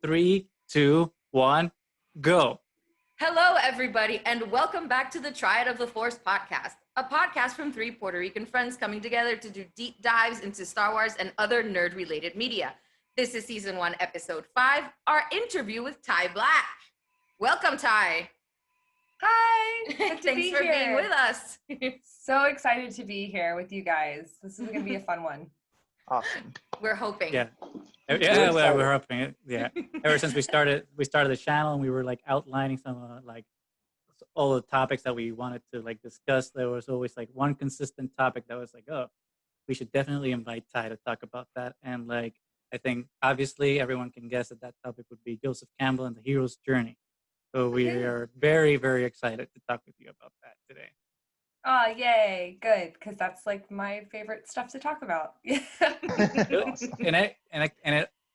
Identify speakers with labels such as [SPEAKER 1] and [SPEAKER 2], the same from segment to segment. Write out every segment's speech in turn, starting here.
[SPEAKER 1] 3, 2, 1, go.
[SPEAKER 2] Hello, everybody, and welcome back to the TRIAD of the Force podcast, a podcast from three Puerto Rican friends coming together to do deep dives into Star Wars and other nerd-related media. This is Season 1, Episode 5, our interview with Ty Black. Welcome, Ty.
[SPEAKER 3] Hi, good to
[SPEAKER 2] Thanks
[SPEAKER 3] be
[SPEAKER 2] for
[SPEAKER 3] here.
[SPEAKER 2] being with us.
[SPEAKER 3] So excited to be here with you guys. This is going to be a fun one.
[SPEAKER 4] Awesome.
[SPEAKER 2] We're hoping.
[SPEAKER 1] Yeah,
[SPEAKER 4] We're
[SPEAKER 1] we're hoping it. Yeah, ever since we started the channel and we were like outlining some all the topics that we wanted to like discuss. There was always like one consistent topic that was like, oh, we should definitely invite Ty to talk about that. And like, I think obviously everyone can guess that topic would be Joseph Campbell and the hero's journey. So we are very, very excited to talk with you about that today.
[SPEAKER 3] Oh, yay. Good. Because that's like my favorite stuff to talk about.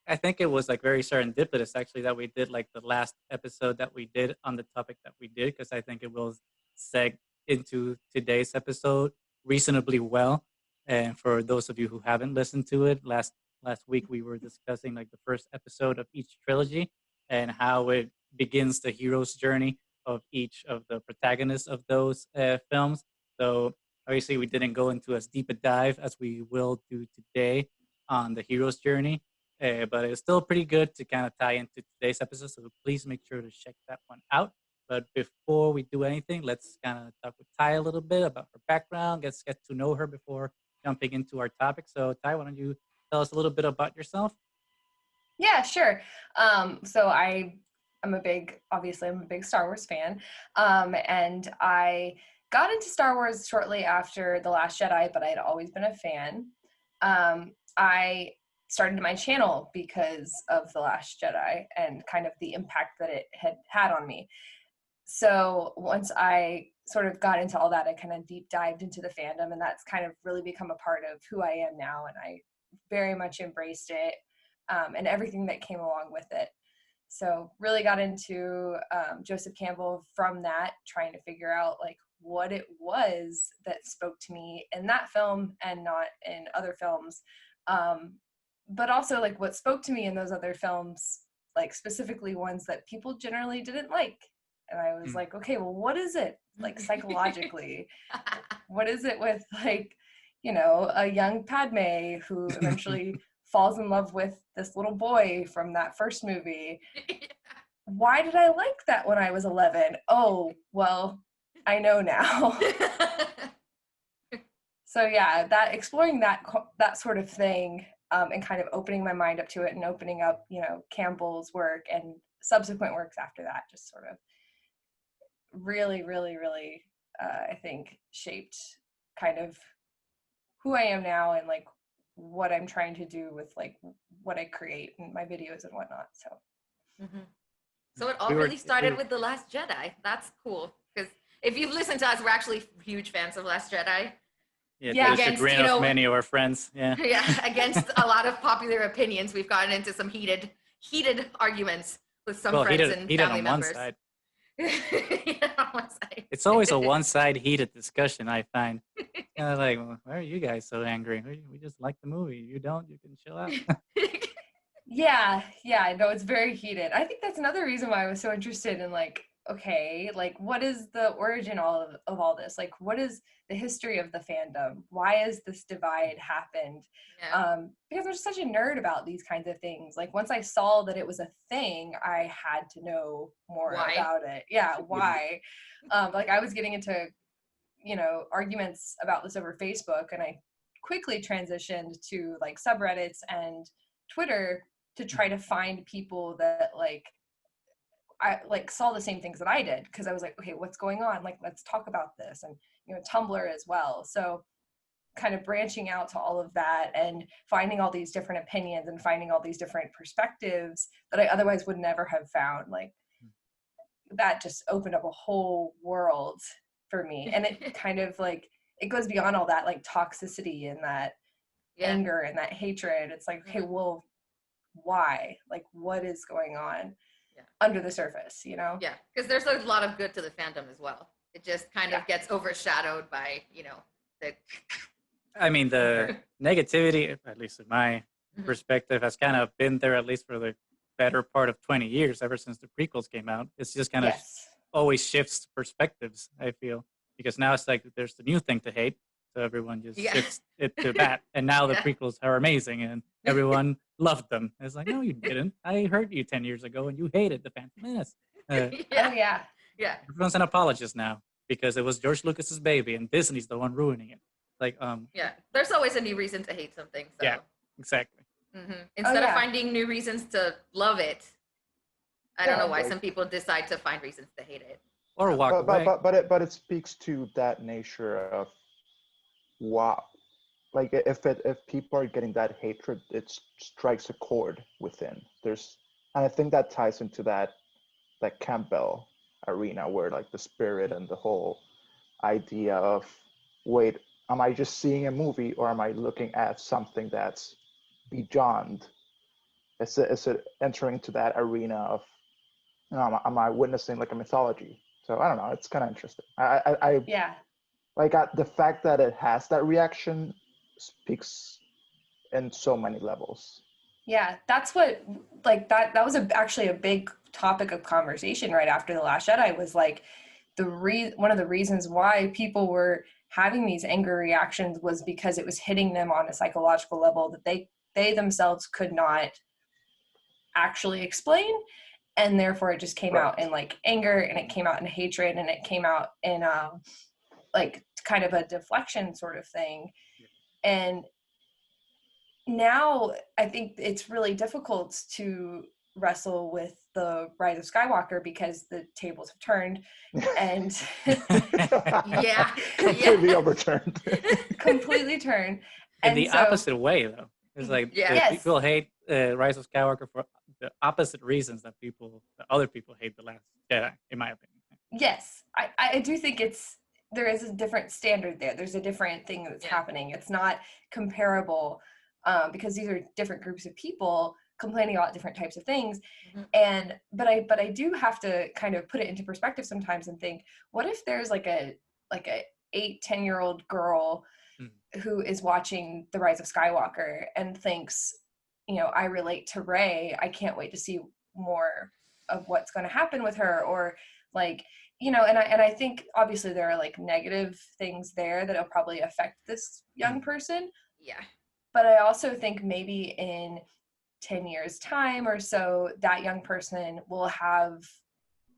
[SPEAKER 1] I think it was like very serendipitous actually that we did like the last episode that we did on the topic that we did, because I think it will seg into today's episode reasonably well. And for those of you who haven't listened to it, last week we were discussing like the first episode of each trilogy and how it begins the hero's journey of each of the protagonists of those films. So obviously we didn't go into as deep a dive as we will do today on the hero's journey, but it's still pretty good to kind of tie into today's episode. So please make sure to check that one out. But before we do anything, let's kind of talk with Ty a little bit about her background, get to know her before jumping into our topic. So Ty, why don't you tell us a little bit about yourself?
[SPEAKER 3] Yeah, sure. So I'm a big Star Wars fan. And I got into Star Wars shortly after The Last Jedi, but I had always been a fan. I started my channel because of The Last Jedi and kind of the impact that it had on me. So once I sort of got into all that, I kind of deep dived into the fandom, and that's kind of really become a part of who I am now. And I very much embraced it and everything that came along with it. So really got into Joseph Campbell from that, trying to figure out like what it was that spoke to me in that film and not in other films. But also like what spoke to me in those other films, like specifically ones that people generally didn't like. And I was like, okay, well, what is it like psychologically? What is it with like, you know, a young Padme who eventually falls in love with this little boy from that first movie? Why did I like that when I was 11? Oh, well, I know now. So yeah, that exploring that sort of thing and kind of opening my mind up to it and opening up, you know, Campbell's work and subsequent works after that just sort of really, really, really, I think shaped kind of who I am now and like what I'm trying to do with like what I create in my videos and whatnot. So,
[SPEAKER 2] So it all really started with The Last Jedi. That's cool, because if you've listened to us, we're actually huge fans of Last Jedi.
[SPEAKER 1] Yeah, against, the chagrin of many of our friends. Yeah.
[SPEAKER 2] Yeah, against a lot of popular opinions, we've gotten into some heated arguments with some friends and family members. On one side.
[SPEAKER 1] It's always a one-side heated discussion, I find. Kind of like, well, why are you guys so angry? We just like the movie. You don't, you can chill out.
[SPEAKER 3] Yeah, no, it's very heated. I think that's another reason why I was so interested in like, okay, like what is the origin of all this? Like what is the history of the fandom? Why has this divide happened?
[SPEAKER 2] Yeah.
[SPEAKER 3] Because I'm just such a nerd about these kinds of things. Like once I saw that it was a thing, I had to know more about it. Yeah, why? Like I was getting into, you know, arguments about this over Facebook, and I quickly transitioned to like subreddits and Twitter to try to find people that like I like saw the same things that I did, because I was like, okay, what's going on? Like, let's talk about this. And, you know, Tumblr as well. So kind of branching out to all of that and finding all these different opinions and finding all these different perspectives that I otherwise would never have found. Like that just opened up a whole world for me. And it kind of like, it goes beyond all that like toxicity and that anger and that hatred. It's like, okay, well, why? Like, what is going on under the surface, you know?
[SPEAKER 2] Yeah, because there's a lot of good to the fandom as well. It just kind of gets overshadowed by, you know, the
[SPEAKER 1] negativity, at least in my perspective, has kind of been there at least for the better part of 20 years ever since the prequels came out. It's just kind of
[SPEAKER 3] Yes.
[SPEAKER 1] always shifts perspectives, I feel, because now it's like there's the new thing to hate, so everyone just
[SPEAKER 2] Yeah.
[SPEAKER 1] shifts it to that. And now the
[SPEAKER 2] Yeah.
[SPEAKER 1] prequels are amazing, and everyone loved them. It's like, no, you didn't. I heard you 10 years ago, and you hated the Phantom Menace.
[SPEAKER 3] Oh
[SPEAKER 2] Yeah.
[SPEAKER 3] yeah.
[SPEAKER 2] Yeah.
[SPEAKER 1] Everyone's an apologist now because it was George Lucas's baby, and Disney's the one ruining it. Like,
[SPEAKER 2] Yeah. There's always a new reason to hate something. So.
[SPEAKER 1] yeah, exactly.
[SPEAKER 2] Instead of
[SPEAKER 3] yeah.
[SPEAKER 2] finding new reasons to love it, I don't
[SPEAKER 3] Yeah,
[SPEAKER 2] know why
[SPEAKER 4] like-
[SPEAKER 2] some people decide to find reasons to hate it.
[SPEAKER 1] Or walk away.
[SPEAKER 4] But it speaks to that nature of wow, like if people are getting that hatred, it strikes a chord within. And I think that ties into that Campbell arena where like the spirit and the whole idea of wait, am I just seeing a movie or am I looking at something that's beyond? It's entering into that arena of, you know, am I witnessing like a mythology? So I don't know. It's kind of interesting. I
[SPEAKER 3] Yeah.
[SPEAKER 4] like the fact that it has that reaction speaks in so many levels.
[SPEAKER 3] Yeah, that's what like that was actually a big topic of conversation right after The Last Jedi was like one of the reasons why people were having these anger reactions was because it was hitting them on a psychological level that they themselves could not actually explain, and therefore it just came
[SPEAKER 4] Right.
[SPEAKER 3] out in like anger, and it came out in hatred, and it came out in like kind of a deflection sort of thing. And now I think it's really difficult to wrestle with the Rise of Skywalker because the tables have turned and
[SPEAKER 2] Yeah.
[SPEAKER 4] Completely overturned.
[SPEAKER 3] completely turned.
[SPEAKER 1] In
[SPEAKER 3] And
[SPEAKER 1] the
[SPEAKER 3] so,
[SPEAKER 1] opposite way, though. It's like
[SPEAKER 2] Yeah.
[SPEAKER 3] Yes.
[SPEAKER 1] people hate Rise of Skywalker for the opposite reasons that other people hate The Last Jedi, in my opinion.
[SPEAKER 3] yes, I do think there is a different standard there. There's a different thing that's
[SPEAKER 2] Yeah.
[SPEAKER 3] happening. It's not comparable because these are different groups of people complaining about different types of things.
[SPEAKER 2] Mhm.
[SPEAKER 3] But I do have to kind of put it into perspective sometimes and think, what if there's like a 8-10-year-old girl who is watching The Rise of Skywalker and thinks, you know, I relate to Rey. I can't wait to see more of what's going to happen with her, or like, you know, and I think obviously there are like negative things there that'll probably affect this young person.
[SPEAKER 2] Yeah.
[SPEAKER 3] But I also think maybe in 10 years time or so, that young person will have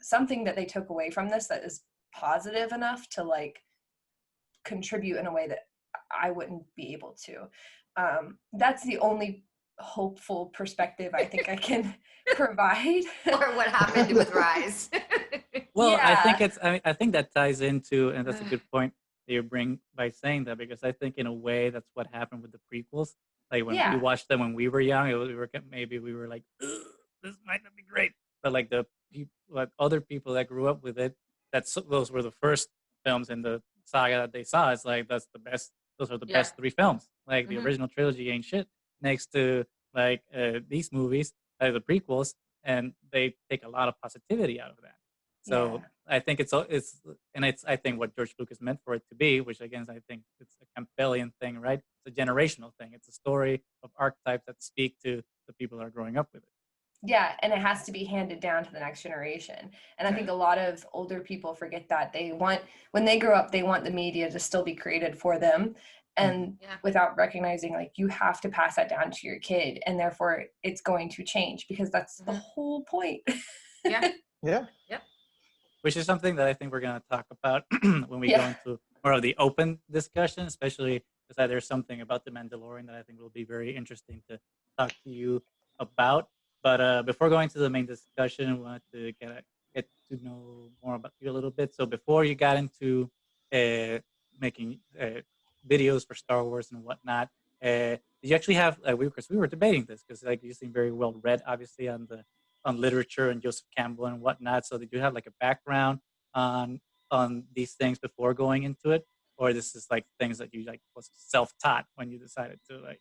[SPEAKER 3] something that they took away from this that is positive enough to like contribute in a way that I wouldn't be able to. That's the only hopeful perspective I think I can provide.
[SPEAKER 2] Or what happened with Rise.
[SPEAKER 1] Well, I think
[SPEAKER 3] Yeah.
[SPEAKER 1] I think that ties into, and that's a good point that you bring by saying that, because I think in a way that's what happened with the prequels. Like when we
[SPEAKER 3] Yeah.
[SPEAKER 1] watched them when we were young, maybe we were like, "Ugh, this might not be great. But like like other people that grew up with it, those were the first films in the saga that they saw. It's like that's the best. Those are the
[SPEAKER 2] Yeah.
[SPEAKER 1] best three films. Like the
[SPEAKER 2] Mhm.
[SPEAKER 1] original trilogy ain't shit next to like these movies, the prequels, and they take a lot of positivity out of that. So
[SPEAKER 3] Yeah.
[SPEAKER 1] I think it's I think what George Lucas meant for it to be, which again I think it's a Campbell-ian thing, right? It's a generational thing. It's a story of archetypes that speak to the people that are growing up with it.
[SPEAKER 3] Yeah, and it has to be handed down to the next generation. And I think a lot of older people forget that. When they grow up, they want the media to still be created for them. And
[SPEAKER 2] Yeah.
[SPEAKER 3] without recognizing, like, you have to pass that down to your kid. And therefore, it's going to change because that's the whole point.
[SPEAKER 2] Yeah.
[SPEAKER 4] Yeah.
[SPEAKER 1] Which is something that I think we're going to talk about when we go
[SPEAKER 3] Yeah.
[SPEAKER 1] into more of the open discussion, especially because there's something about The Mandalorian that I think will be very interesting to talk to you about. But before going to the main discussion, I wanted to get to know more about you a little bit. So before you got into making videos for Star Wars and whatnot, did you actually have, because we were debating this, because like you seem very well read, obviously, on literature and Joseph Campbell and whatnot. So did you have like a background on these things before going into it, or this is like things that you like was self-taught when you decided to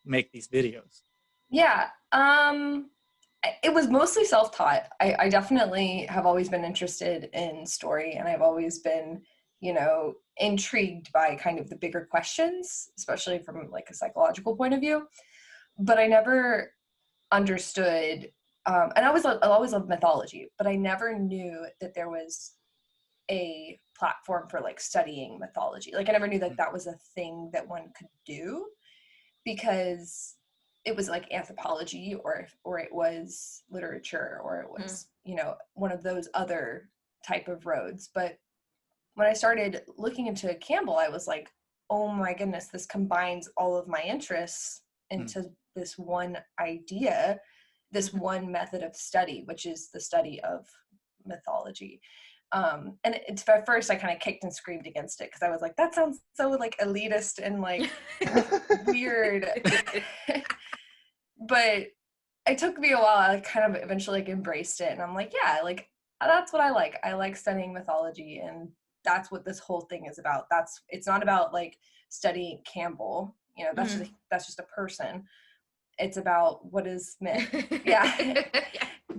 [SPEAKER 1] make these videos?
[SPEAKER 3] Yeah. It was mostly self-taught. I definitely have always been interested in story, and I've always been, intrigued by kind of the bigger questions, especially from like a psychological point of view. But I never understood and I always loved mythology, but I never knew that there was a platform for like studying mythology. Like I never knew that that was a thing that one could do, because it was like anthropology or it was literature or it was, you know, one of those other type of roads. But when I started looking into Campbell, I was like, oh my goodness, this combines all of my interests into this one idea, this one method of study, which is the study of mythology. And at first I kind of kicked and screamed against it because I was like, that sounds so like elitist and like weird. But it took me a while. I kind of eventually like embraced it, and I'm like, yeah, like that's what I like. I like studying mythology, and that's what this whole thing is about. It's not about like studying Campbell, you know, that's just a person. It's about what is myth. Yeah.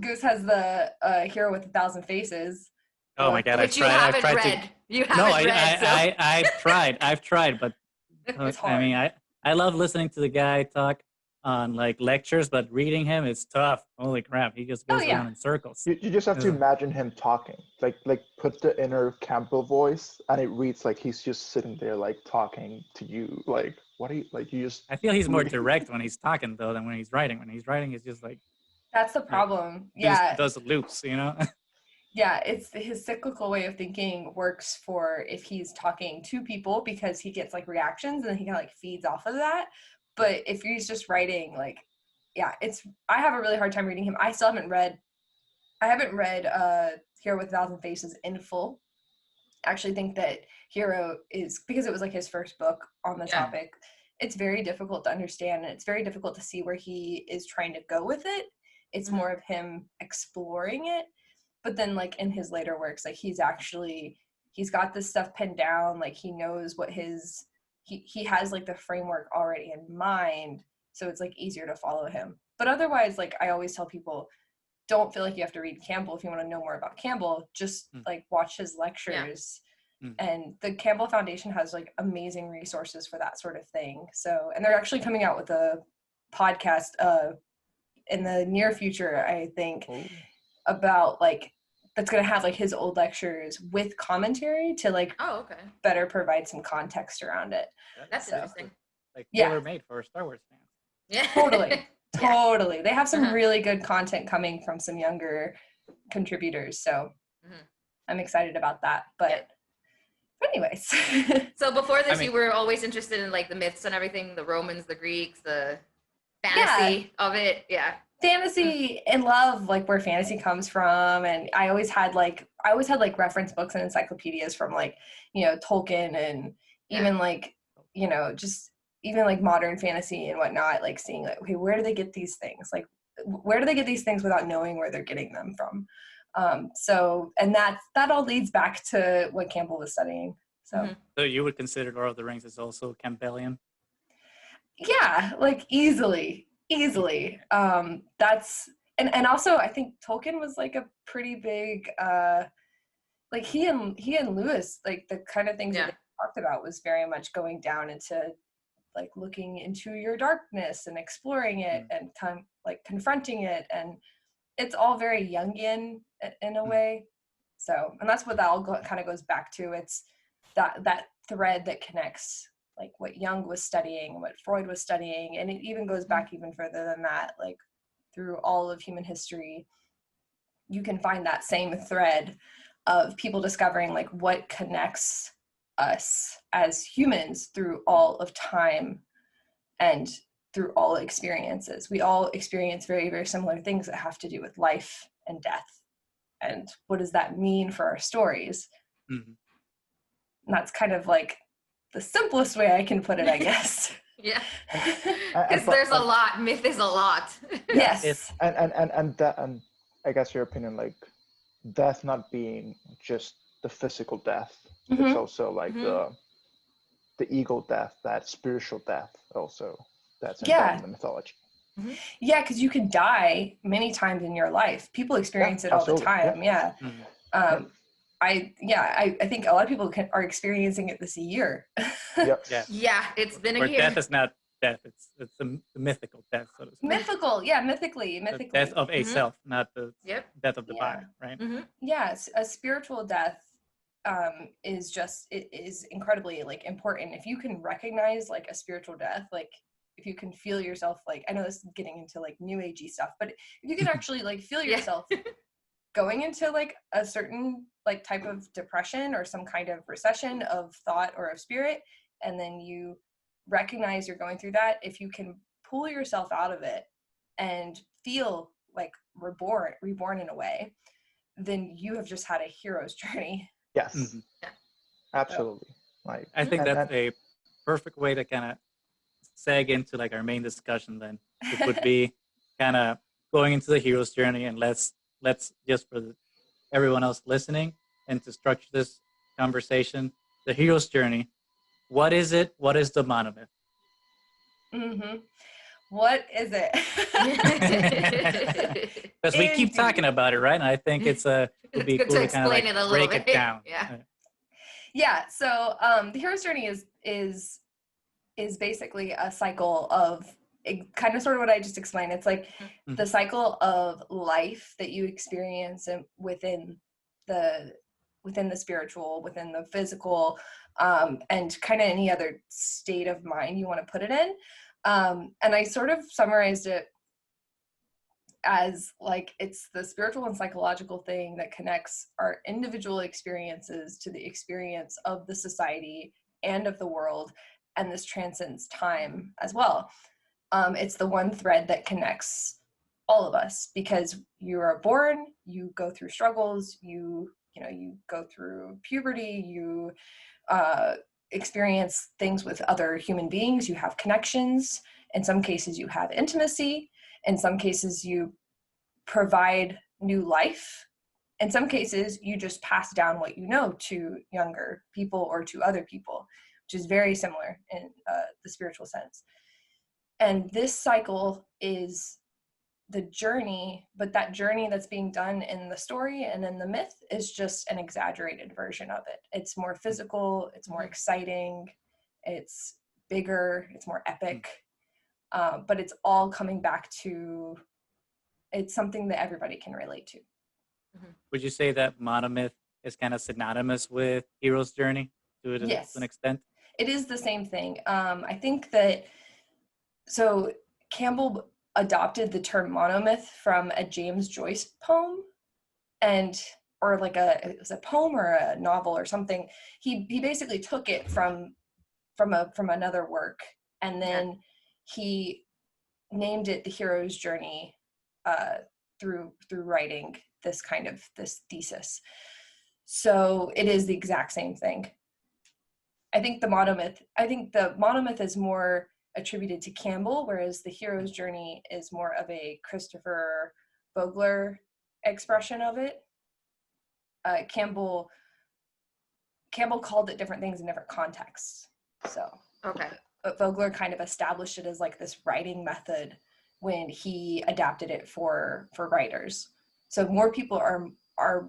[SPEAKER 3] Goose has the hero with 1,000 faces.
[SPEAKER 1] Oh my god,
[SPEAKER 2] which you haven't read. You haven't read.
[SPEAKER 1] I've tried, but
[SPEAKER 3] It's hard.
[SPEAKER 1] I mean, I love listening to the guy talk on like lectures, but reading him is tough. Holy crap, he just goes around in circles.
[SPEAKER 4] You just have to imagine him talking, like put the inner Campbell voice, and it reads like he's just sitting there like talking to you. Like, what are you like? You just.
[SPEAKER 1] I feel he's more direct when he's talking though than when he's writing. When he's writing, it's just like.
[SPEAKER 3] That's the problem.
[SPEAKER 1] Does loops, you know.
[SPEAKER 3] Yeah, it's his cyclical way of thinking works for if he's talking to people because he gets like reactions and then he kind of like feeds off of that. But if he's just writing, like, yeah, I have a really hard time reading him. I haven't read Hero with 1,000 Faces in full. I actually think that Hero is, because it was like his first book on the topic, it's very difficult to understand and it's very difficult to see where he is trying to go with it. It's more of him exploring it. But then like in his later works, like he's got this stuff pinned down, like he knows what he has like the framework already in mind, so it's like easier to follow him. But otherwise, like I always tell people, don't feel like you have to read Campbell if you want to know more about Campbell. Just like watch his lectures. And the Campbell Foundation has like amazing resources for that sort of thing. So, and they're actually coming out with a podcast in the near future, I think, about like that's going to have like his old lectures with commentary to like better provide some context around it.
[SPEAKER 2] That's interesting.
[SPEAKER 1] Like tailor made for Star Wars fans.
[SPEAKER 2] Yeah.
[SPEAKER 3] Totally. They have some really good content coming from some younger contributors, so I'm excited about that. But anyways.
[SPEAKER 2] So before this, you were always interested in like the myths and everything, the Romans, the Greeks, the fantasy of it. Yeah.
[SPEAKER 3] Fantasy and love, like where fantasy comes from, and I always had like reference books and encyclopedias from like, you know, Tolkien and even like, you know, just even like modern fantasy and whatnot, like seeing like, okay, where do they get these things? Like, where do they get these things without knowing where they're getting them from? So, and that all leads back to what Campbell was studying. So
[SPEAKER 1] you would consider Lord of the Rings as also Campbell-ian?
[SPEAKER 3] Yeah, like easily. That's and also I think Tolkien was like a pretty big like he and Lewis, like the kind of things that they talked about was very much going down into like looking into your darkness and exploring it and kind of like confronting it, and it's all very Jungian in a way. So, and that's what that all kind of goes back to. It's that thread that connects like what Jung was studying, what Freud was studying, and it even goes back even further than that, like through all of human history. You can find that same thread of people discovering like what connects us as humans through all of time and through all experiences. We all experience very, very similar things that have to do with life and death. And what does that mean for our stories? And that's kind of like the simplest way I can put it, I guess.
[SPEAKER 2] Yeah. Because there's a lot. Myth is a lot.
[SPEAKER 3] Yes.
[SPEAKER 4] And I guess your opinion, like death not being just the physical death, it's also like the ego death, that spiritual death also that's involved in the mythology.
[SPEAKER 3] Yeah, because you can die many times in your life. People experience it all the time. I think a lot of people are experiencing it this year.
[SPEAKER 2] Yeah, it's been a year.
[SPEAKER 1] Death death. It's the mythical death, so to speak.
[SPEAKER 3] Mythical, yeah, mythically.
[SPEAKER 1] The death of a
[SPEAKER 2] Mhm.
[SPEAKER 1] self, not the
[SPEAKER 2] Yep.
[SPEAKER 1] death of the
[SPEAKER 3] Yeah.
[SPEAKER 1] body, right?
[SPEAKER 3] Yes, a spiritual death is just, it is incredibly like important. If you can recognize like a spiritual death, like if you can feel yourself, like, I know this is getting into like new agey stuff, but if you can actually like feel
[SPEAKER 2] Yeah.
[SPEAKER 3] yourself going into like a certain like type of depression or some kind of recession of thought or of spirit, and then you recognize you're going through that, if you can pull yourself out of it and feel like reborn in a way, then you have just had a hero's journey.
[SPEAKER 4] Yes,
[SPEAKER 1] Mhm.
[SPEAKER 4] absolutely. Like,
[SPEAKER 1] I think
[SPEAKER 4] and,
[SPEAKER 1] that's
[SPEAKER 4] and
[SPEAKER 1] a perfect way to kind of seg into like our main discussion then, which would be kind of going into the hero's journey. And let's just for everyone else listening and to structure this conversation, the hero's journey. What is it? What is the monomyth?
[SPEAKER 3] Mm-hmm. What is it?
[SPEAKER 1] Because we keep
[SPEAKER 3] Indeed.
[SPEAKER 1] talking about it, right? And I think it would be
[SPEAKER 2] It's good
[SPEAKER 1] cool
[SPEAKER 2] to
[SPEAKER 1] to kind of
[SPEAKER 2] explain
[SPEAKER 1] like
[SPEAKER 2] it a little
[SPEAKER 1] break
[SPEAKER 2] bit.
[SPEAKER 1] it down.
[SPEAKER 2] Yeah.
[SPEAKER 3] Yeah, so the hero's journey is basically a cycle of kind of sort of what I just explained. It's like the cycle of life that you experience within the spiritual, within the physical, and kind of any other state of mind you want to put it in. And I sort of summarized it as like it's the spiritual and psychological thing that connects our individual experiences to the experience of the society and of the world, and this transcends time as well. It's the one thread that connects all of us, because you are born, you go through struggles, you go through puberty, you experience things with other human beings, you have connections. In some cases you have intimacy, in some cases you provide new life, in some cases you just pass down what you know to younger people or to other people, which is very similar in the spiritual sense. And this cycle is the journey, but that journey that's being done in the story and in the myth is just an exaggerated version of it. It's more physical, it's more exciting, it's bigger, it's more epic, but it's all coming back to, it's something that everybody can relate to.
[SPEAKER 1] Would you say that monomyth is kind of synonymous with hero's journey to
[SPEAKER 3] Yes,
[SPEAKER 1] an extent?
[SPEAKER 3] it is the same thing. I think that, so Campbell adopted the term monomyth from a James Joyce poem, and or like it was a poem or a novel or something. He basically took it from another work, and then he named it the hero's journey through writing this thesis. So it is the exact same thing. I think the monomyth is more attributed to Campbell, whereas the hero's journey is more of a Christopher Vogler expression of it. Campbell called it different things in different contexts. So,
[SPEAKER 2] Okay.
[SPEAKER 3] but Vogler kind of established it as like this writing method when he adapted it for writers. So more people are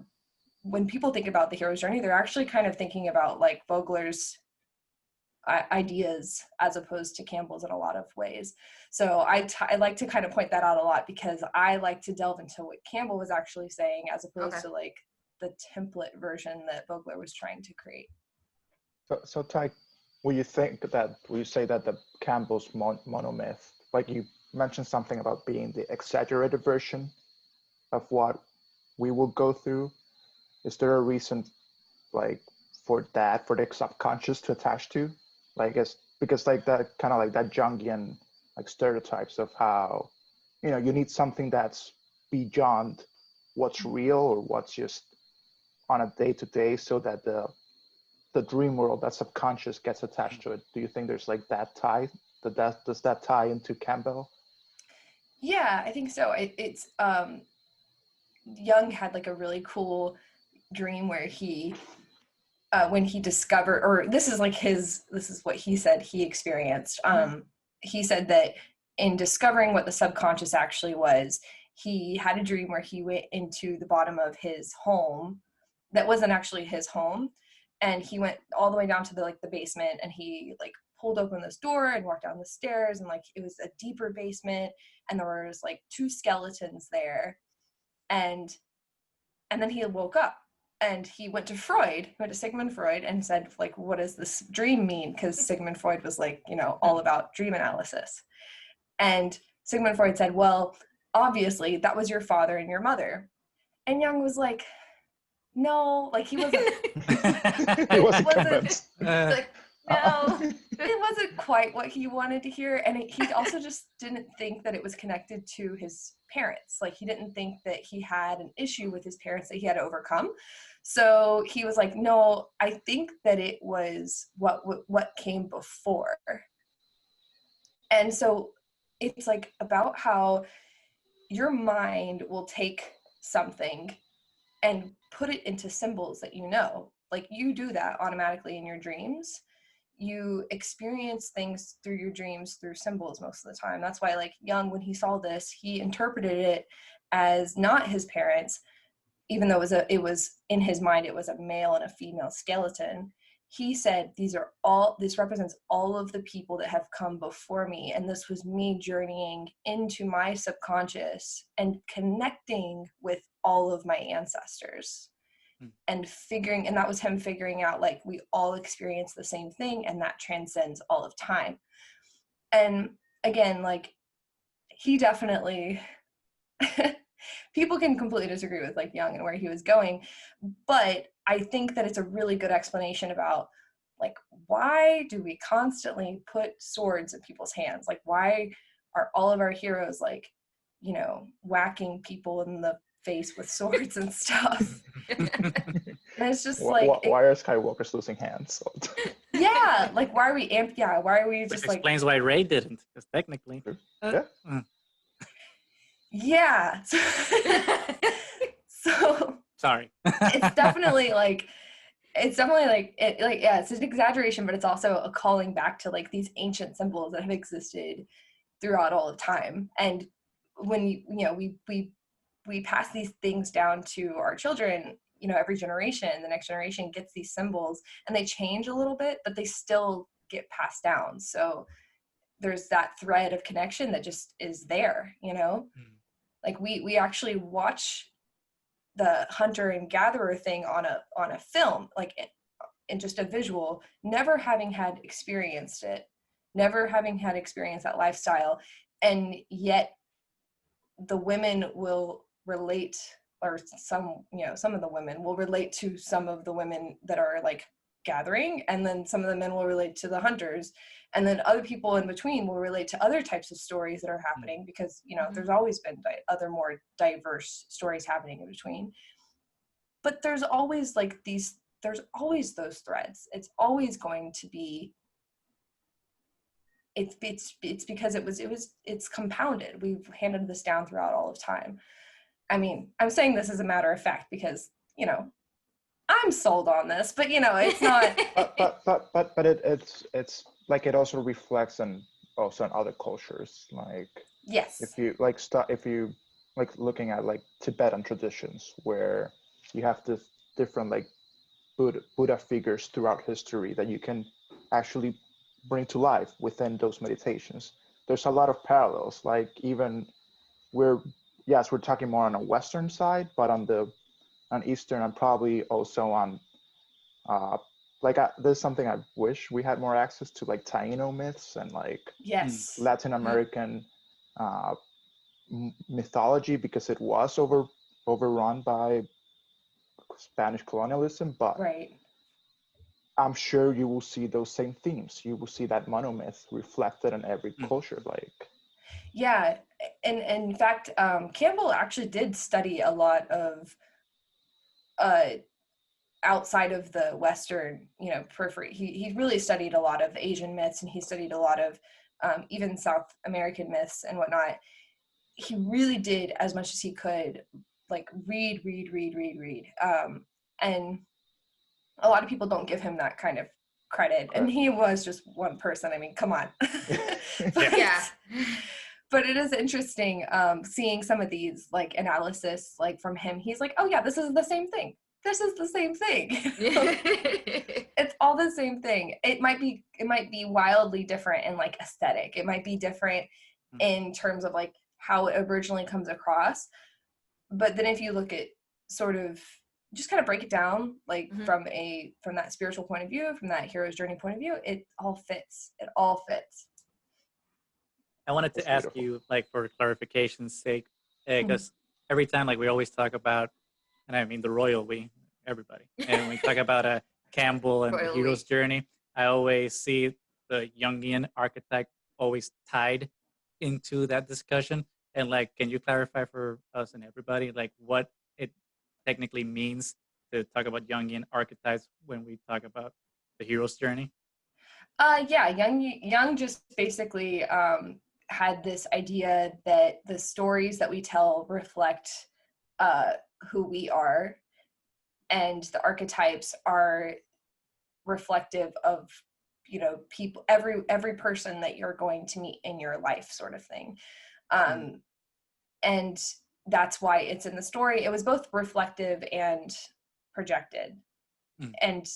[SPEAKER 3] when people think about the hero's journey, they're actually kind of thinking about like Vogler's ideas as opposed to Campbell's in a lot of ways. So I like to kind of point that out a lot, because I like to delve into what Campbell was actually saying as opposed to like the template version that Vogler was trying to create.
[SPEAKER 4] So Ty, will you say that the Campbell's monomyth, like you mentioned something about being the exaggerated version of what we will go through? Is there a reason, like, for the subconscious to attach to? Like, because like that kind of like that Jungian like stereotypes of how, you need something that's beyond what's real or what's just on a day-to-day, so that the dream world, that subconscious, gets attached to it. Do you think there's like that tie? Does that tie into Campbell?
[SPEAKER 3] Yeah, I think so. It's Jung had like a really cool dream where he when he discovered, or this is what he said he experienced. He said that in discovering what the subconscious actually was, he had a dream where he went into the bottom of his home that wasn't actually his home, and he went all the way down to the basement, and he like pulled open this door and walked down the stairs, and like it was a deeper basement, and there was like 2 skeletons there, and then he woke up and he went to Sigmund Freud and said, like, what does this dream mean? Because Sigmund Freud was like, you know, all about dream analysis. And Sigmund Freud said, well, obviously that was your father and your mother. And Jung was like, no, like he wasn't
[SPEAKER 4] He wasn't convinced.
[SPEAKER 2] Like,
[SPEAKER 3] no, it wasn't quite what he wanted to hear. And he also just didn't think that it was connected to his parents. Like, he didn't think that he had an issue with his parents that he had to overcome. So he was like, no, I think that it was what came before. And so it's like about how your mind will take something and put it into symbols that you know. Like, you do that automatically in your dreams. You experience things through your dreams through symbols most of the time. That's why, like, Jung, when he saw this, he interpreted it as not his parents, even though it was in his mind, it was a male and a female skeleton. He said, this represents all of the people that have come before me, and this was me journeying into my subconscious and connecting with all of my ancestors. And that was him figuring out, like, we all experience the same thing, and that transcends all of time. And again, like, he definitely people can completely disagree with, like, Jung and where he was going, but I think that it's a really good explanation about, like, why do we constantly put swords in people's hands? Like, why are all of our heroes, like, you know, whacking people in the face with swords and stuff? And it's just like,
[SPEAKER 4] why are Skywalkers losing hands?
[SPEAKER 3] yeah, like, why are we why are we
[SPEAKER 1] Which
[SPEAKER 3] just like,
[SPEAKER 1] explains why Ray didn't, because technically.
[SPEAKER 3] yeah. So
[SPEAKER 1] Sorry.
[SPEAKER 3] it's definitely like it's an exaggeration, but it's also a calling back to, like, these ancient symbols that have existed throughout all of time. And when we pass these things down to our children, you know, every generation, the next generation gets these symbols, and they change a little bit, but they still get passed down. So there's that thread of connection that just is there, you know. Like, we actually watch the hunter and gatherer thing on a film, like in just a visual, never having had experienced it, never having had experienced that lifestyle, and yet the women will relate, or some of the women will relate to some of the women that are, like, gathering, and then some of the men will relate to the hunters, and then other people in between will relate to other types of stories that are happening, because, you know, there's always been other more diverse stories happening in between. But there's always those threads. It's always going to be, it's because it's compounded. We've handed this down throughout all of time. I mean, I'm saying this as a matter of fact because, you know, I'm sold on this, but, you know, it's not.
[SPEAKER 4] but it's like, it also reflects on other cultures. Like,
[SPEAKER 3] Yes.
[SPEAKER 4] if you looking at, like, Tibetan traditions, where you have this different, like, Buddha figures throughout history that you can actually bring to life within those meditations. There's a lot of parallels. Like, even we're talking more on a Western side, but on Eastern, and probably also on there's something I wish we had more access to, like Taino myths and, like,
[SPEAKER 3] yes,
[SPEAKER 4] Latin American mythology, because it was overrun by Spanish colonialism, but
[SPEAKER 3] right.
[SPEAKER 4] I'm sure you will see those same themes. You will see that monomyth reflected in every culture. Like,
[SPEAKER 3] yeah, and in fact, Campbell actually did study a lot of outside of the Western, you know, periphery. He really studied a lot of Asian myths, and he studied a lot of even South American myths and whatnot. He really did as much as he could, like, read. And a lot of people don't give him that kind of credit. And he was just one person. I mean, come on. But it is interesting seeing some of these, like, analysis, like, from him. He's like, oh yeah, this is the same thing. this is the same thing. It's all the same thing. It might be wildly different in like aesthetic. It might be different in terms of like how it originally comes across. But then if you look at sort of just kind of break it down, like from that spiritual point of view, from that hero's journey point of view, it all fits. It all fits.
[SPEAKER 1] I wanted to ask you, like, for clarification's sake, because every time, like, we always talk about, and I mean the royal we, everybody, and we talk about a Campbell and the hero's journey, I always see the Jungian archetype always tied into that discussion. And like, can you clarify for us and everybody, like, what it technically means to talk about Jungian archetypes when we talk about the hero's journey?
[SPEAKER 3] Yeah, Jung just basically had this idea that the stories that we tell reflect who we are, and the archetypes are reflective of, you know, people, every person that you're going to meet in your life, sort of thing. And that's why it's in the story. It was both reflective and projected. And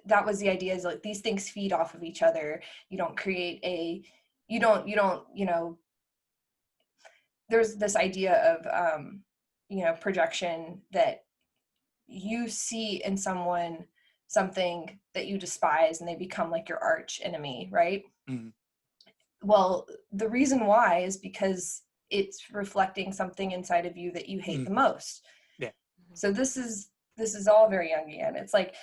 [SPEAKER 3] that was the idea, is like these things feed off of each other. You don't create you know, there's this idea of, you know, projection, that you see in someone something that you despise and they become like your arch enemy, right? Well, the reason why is because it's reflecting something inside of you that you hate the most.
[SPEAKER 1] Yeah.
[SPEAKER 3] So this is all very Jungian. It's like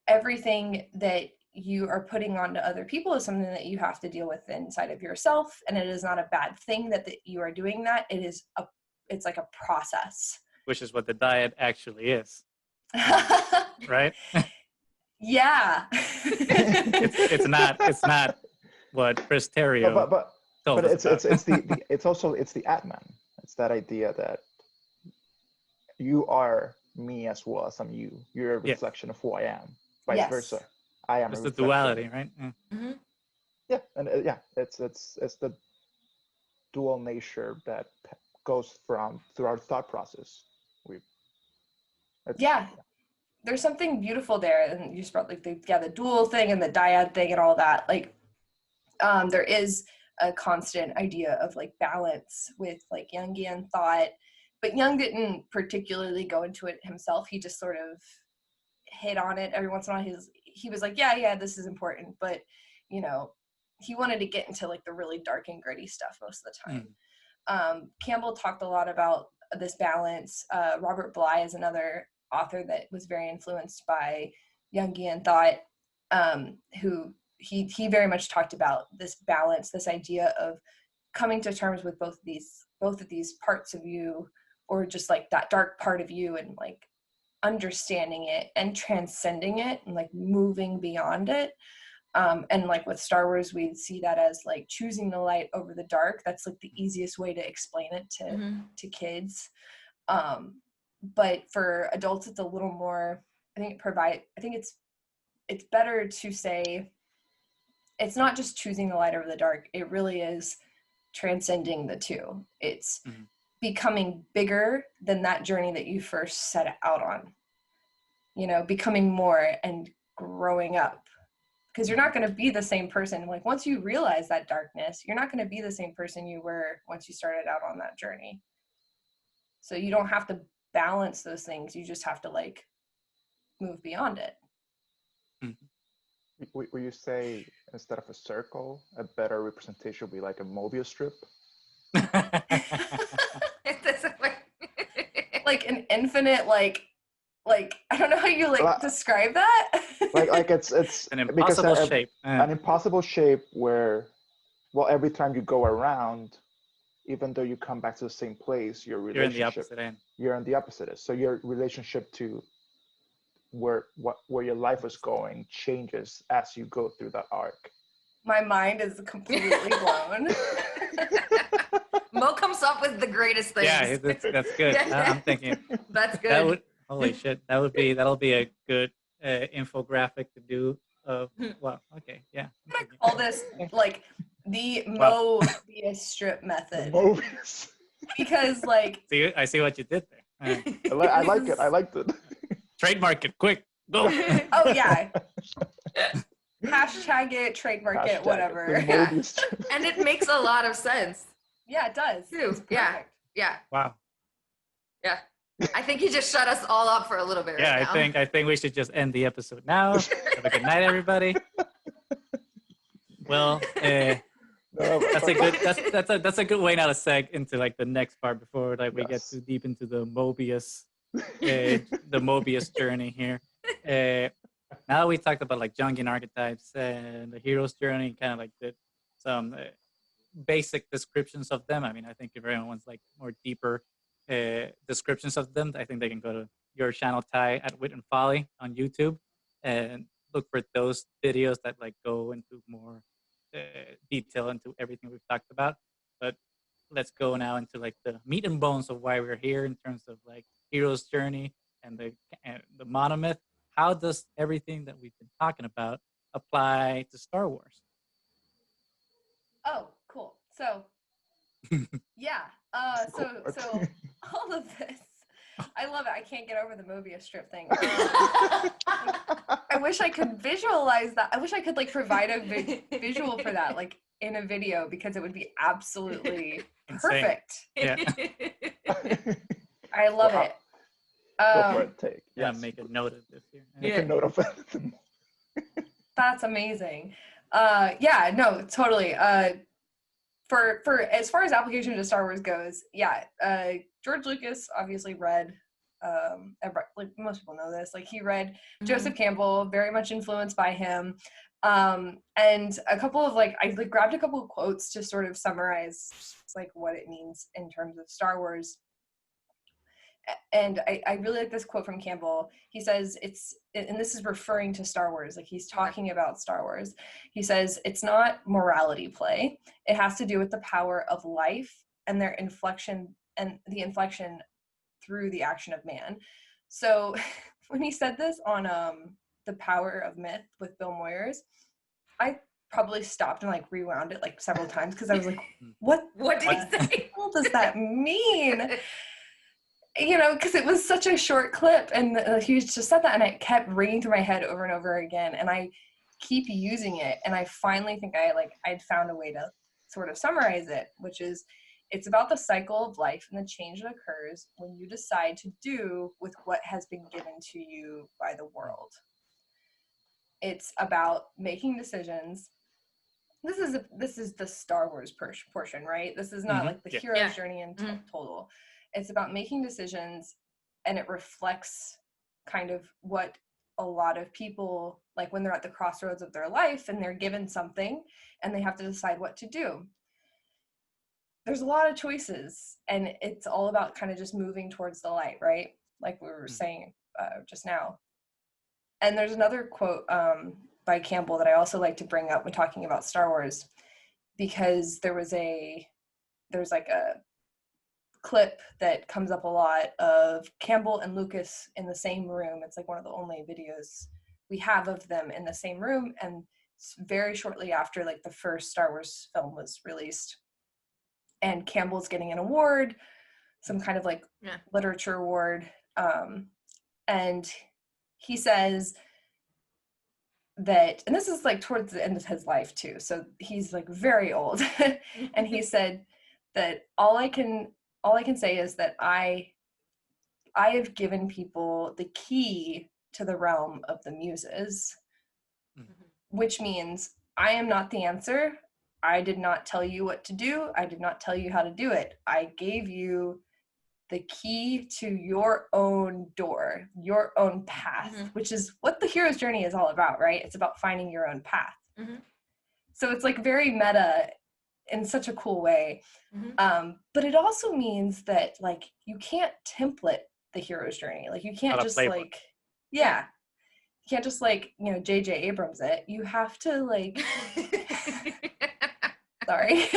[SPEAKER 3] everything that you are putting onto other people is something that you have to deal with inside of yourself, and it is not a bad thing that you are doing that. It's like a process,
[SPEAKER 1] which is what the diet actually is. Right?
[SPEAKER 3] Yeah.
[SPEAKER 1] it's not what Chris Terrio
[SPEAKER 4] but it's the Atman. It's that idea that you are me as well as I'm you. You're a reflection of who I am. Vice versa. I am.
[SPEAKER 1] It's the duality, right?
[SPEAKER 4] Yeah, and it's the dual nature that goes through our thought process.
[SPEAKER 3] There's something beautiful there, and you just brought like the dual thing and the dyad thing and all that. Like, there is a constant idea of like balance with like Jungian thought, but Jung didn't particularly go into it himself. He just sort of hit on it every once in a while. He was like, yeah, this is important, but you know, he wanted to get into like the really dark and gritty stuff most of the time. Campbell talked a lot about this balance. Robert Bly is another author that was very influenced by Jungian thought, who he very much talked about this balance, this idea of coming to terms with both of these parts of you, or just like that dark part of you, and like understanding it and transcending it and like moving beyond it. And like with Star Wars, we see that as like choosing the light over the dark. That's like the easiest way to explain it to kids. But for adults, it's a little more, I think it's better to say it's not just choosing the light over the dark. It really is transcending the two. It's becoming bigger than that journey that you first set out on, you know, becoming more and growing up, because you're not going to be the same person. Like once you realize that darkness, you're not going to be the same person you were once you started out on that journey. So you don't have to balance those things. You just have to like move beyond it.
[SPEAKER 4] Will you say instead of a circle, a better representation would be like a Mobius strip?
[SPEAKER 3] Like an infinite, like I don't know how you like describe that.
[SPEAKER 4] like it's
[SPEAKER 1] an impossible shape.
[SPEAKER 4] An impossible shape where, well, every time you go around, even though you come back to the same place, your relationship,
[SPEAKER 1] you're in the opposite end.
[SPEAKER 4] You're in the opposite end. So your relationship to where your life is going changes as you go through that arc.
[SPEAKER 3] My mind is completely blown.
[SPEAKER 2] Mo comes up with the greatest things.
[SPEAKER 1] Yeah, that's good. I'm thinking
[SPEAKER 2] that's good.
[SPEAKER 1] Holy shit, that'll be a good infographic to do. Well, okay, yeah.
[SPEAKER 3] I'm gonna call this like the Mobius strip method.
[SPEAKER 4] Mobius.
[SPEAKER 3] Because like,
[SPEAKER 1] I see what you did there.
[SPEAKER 4] I like it. I liked it.
[SPEAKER 1] Trademark it, quick, go.
[SPEAKER 3] Oh yeah. Hashtag it, trademark it,
[SPEAKER 4] Hashtag
[SPEAKER 3] whatever.
[SPEAKER 4] the Mobius.
[SPEAKER 2] And it makes a lot of sense.
[SPEAKER 3] Yeah, it does.
[SPEAKER 2] Too.
[SPEAKER 3] It's
[SPEAKER 2] Yeah.
[SPEAKER 3] perfect.
[SPEAKER 2] Yeah.
[SPEAKER 1] Wow.
[SPEAKER 2] Yeah. I think he just shut us all up for a little bit
[SPEAKER 1] Yeah,
[SPEAKER 2] right now.
[SPEAKER 1] I think we should just end the episode now. Have a good night, everybody. Well, that's a good that's a good way now to seg into like the next part before like we get
[SPEAKER 4] Yes.
[SPEAKER 1] too deep into the Mobius journey here. Now that we talked about like Jungian archetypes and the hero's journey, kind of like the some basic descriptions of them. I mean, I think if everyone wants like more deeper descriptions of them, I think they can go to your channel, Ty, at Wit and Folly on YouTube, and look for those videos that like go into more detail into everything we've talked about. But let's go now into like the meat and bones of why we're here in terms of like hero's journey and the monomyth. How does everything that we've been talking about apply to Star Wars?
[SPEAKER 3] Oh, cool. So yeah. So all of this, I love it. I can't get over the Mobius strip thing. I wish I could visualize that. I wish I could like provide a visual for that, like in a video, because it would be absolutely
[SPEAKER 1] Insane.
[SPEAKER 3] perfect.
[SPEAKER 1] Yeah.
[SPEAKER 3] I love
[SPEAKER 4] Wow.
[SPEAKER 3] it.
[SPEAKER 4] Go for it, take.
[SPEAKER 1] Yeah,
[SPEAKER 4] Yes.
[SPEAKER 1] make a note of this here.
[SPEAKER 4] Make a note of it.
[SPEAKER 3] That's amazing. Yeah, no, totally. For as far as application to Star Wars goes, yeah, George Lucas obviously read, like most people know this, like he read Joseph Campbell, very much influenced by him. And a couple of like, I like grabbed a couple of quotes to sort of summarize like what it means in terms of Star Wars. And I really like this quote from Campbell. He says and this is referring to Star Wars, like he's talking about Star Wars. He says, it's not morality play. It has to do with the power of life and the inflection through the action of man. So when he said this on The Power of Myth with Bill Moyers, I probably stopped and like rewound it like several times because I was like, what
[SPEAKER 2] What did he
[SPEAKER 3] the
[SPEAKER 2] say?
[SPEAKER 3] hell does that mean? You know, because it was such a short clip, and he just said that, and it kept ringing through my head over and over again, and I keep using it, and I finally think I'd found a way to sort of summarize it, which is, it's about the cycle of life and the change that occurs when you decide to do with what has been given to you by the world. It's about making decisions. This is the Star Wars portion, right? This is not like the hero's journey in total. It's about making decisions, and it reflects kind of what a lot of people, like when they're at the crossroads of their life and they're given something and they have to decide what to do. There's a lot of choices, and it's all about kind of just moving towards the light, right? Like we were saying just now. And there's another quote by Campbell that I also like to bring up when talking about Star Wars, because there's like a clip that comes up a lot of Campbell and Lucas in the same room. It's like one of the only videos we have of them in the same room, and it's very shortly after like the first Star Wars film was released, and Campbell's getting an award, some kind of like literature award, and he says that, and this is like towards the end of his life too, so he's like very old, and he said that all I can say is that I have given people the key to the realm of the muses, which means I am not the answer. I did not tell you what to do. I did not tell you how to do it. I gave you the key to your own door, your own path, which is what the hero's journey is all about, right? It's about finding your own path. So it's like very meta in such a cool way. But it also means that like you can't template the hero's journey. Like you can't just like, you can't just like, you know, J.J. Abrams it. You have to like, sorry.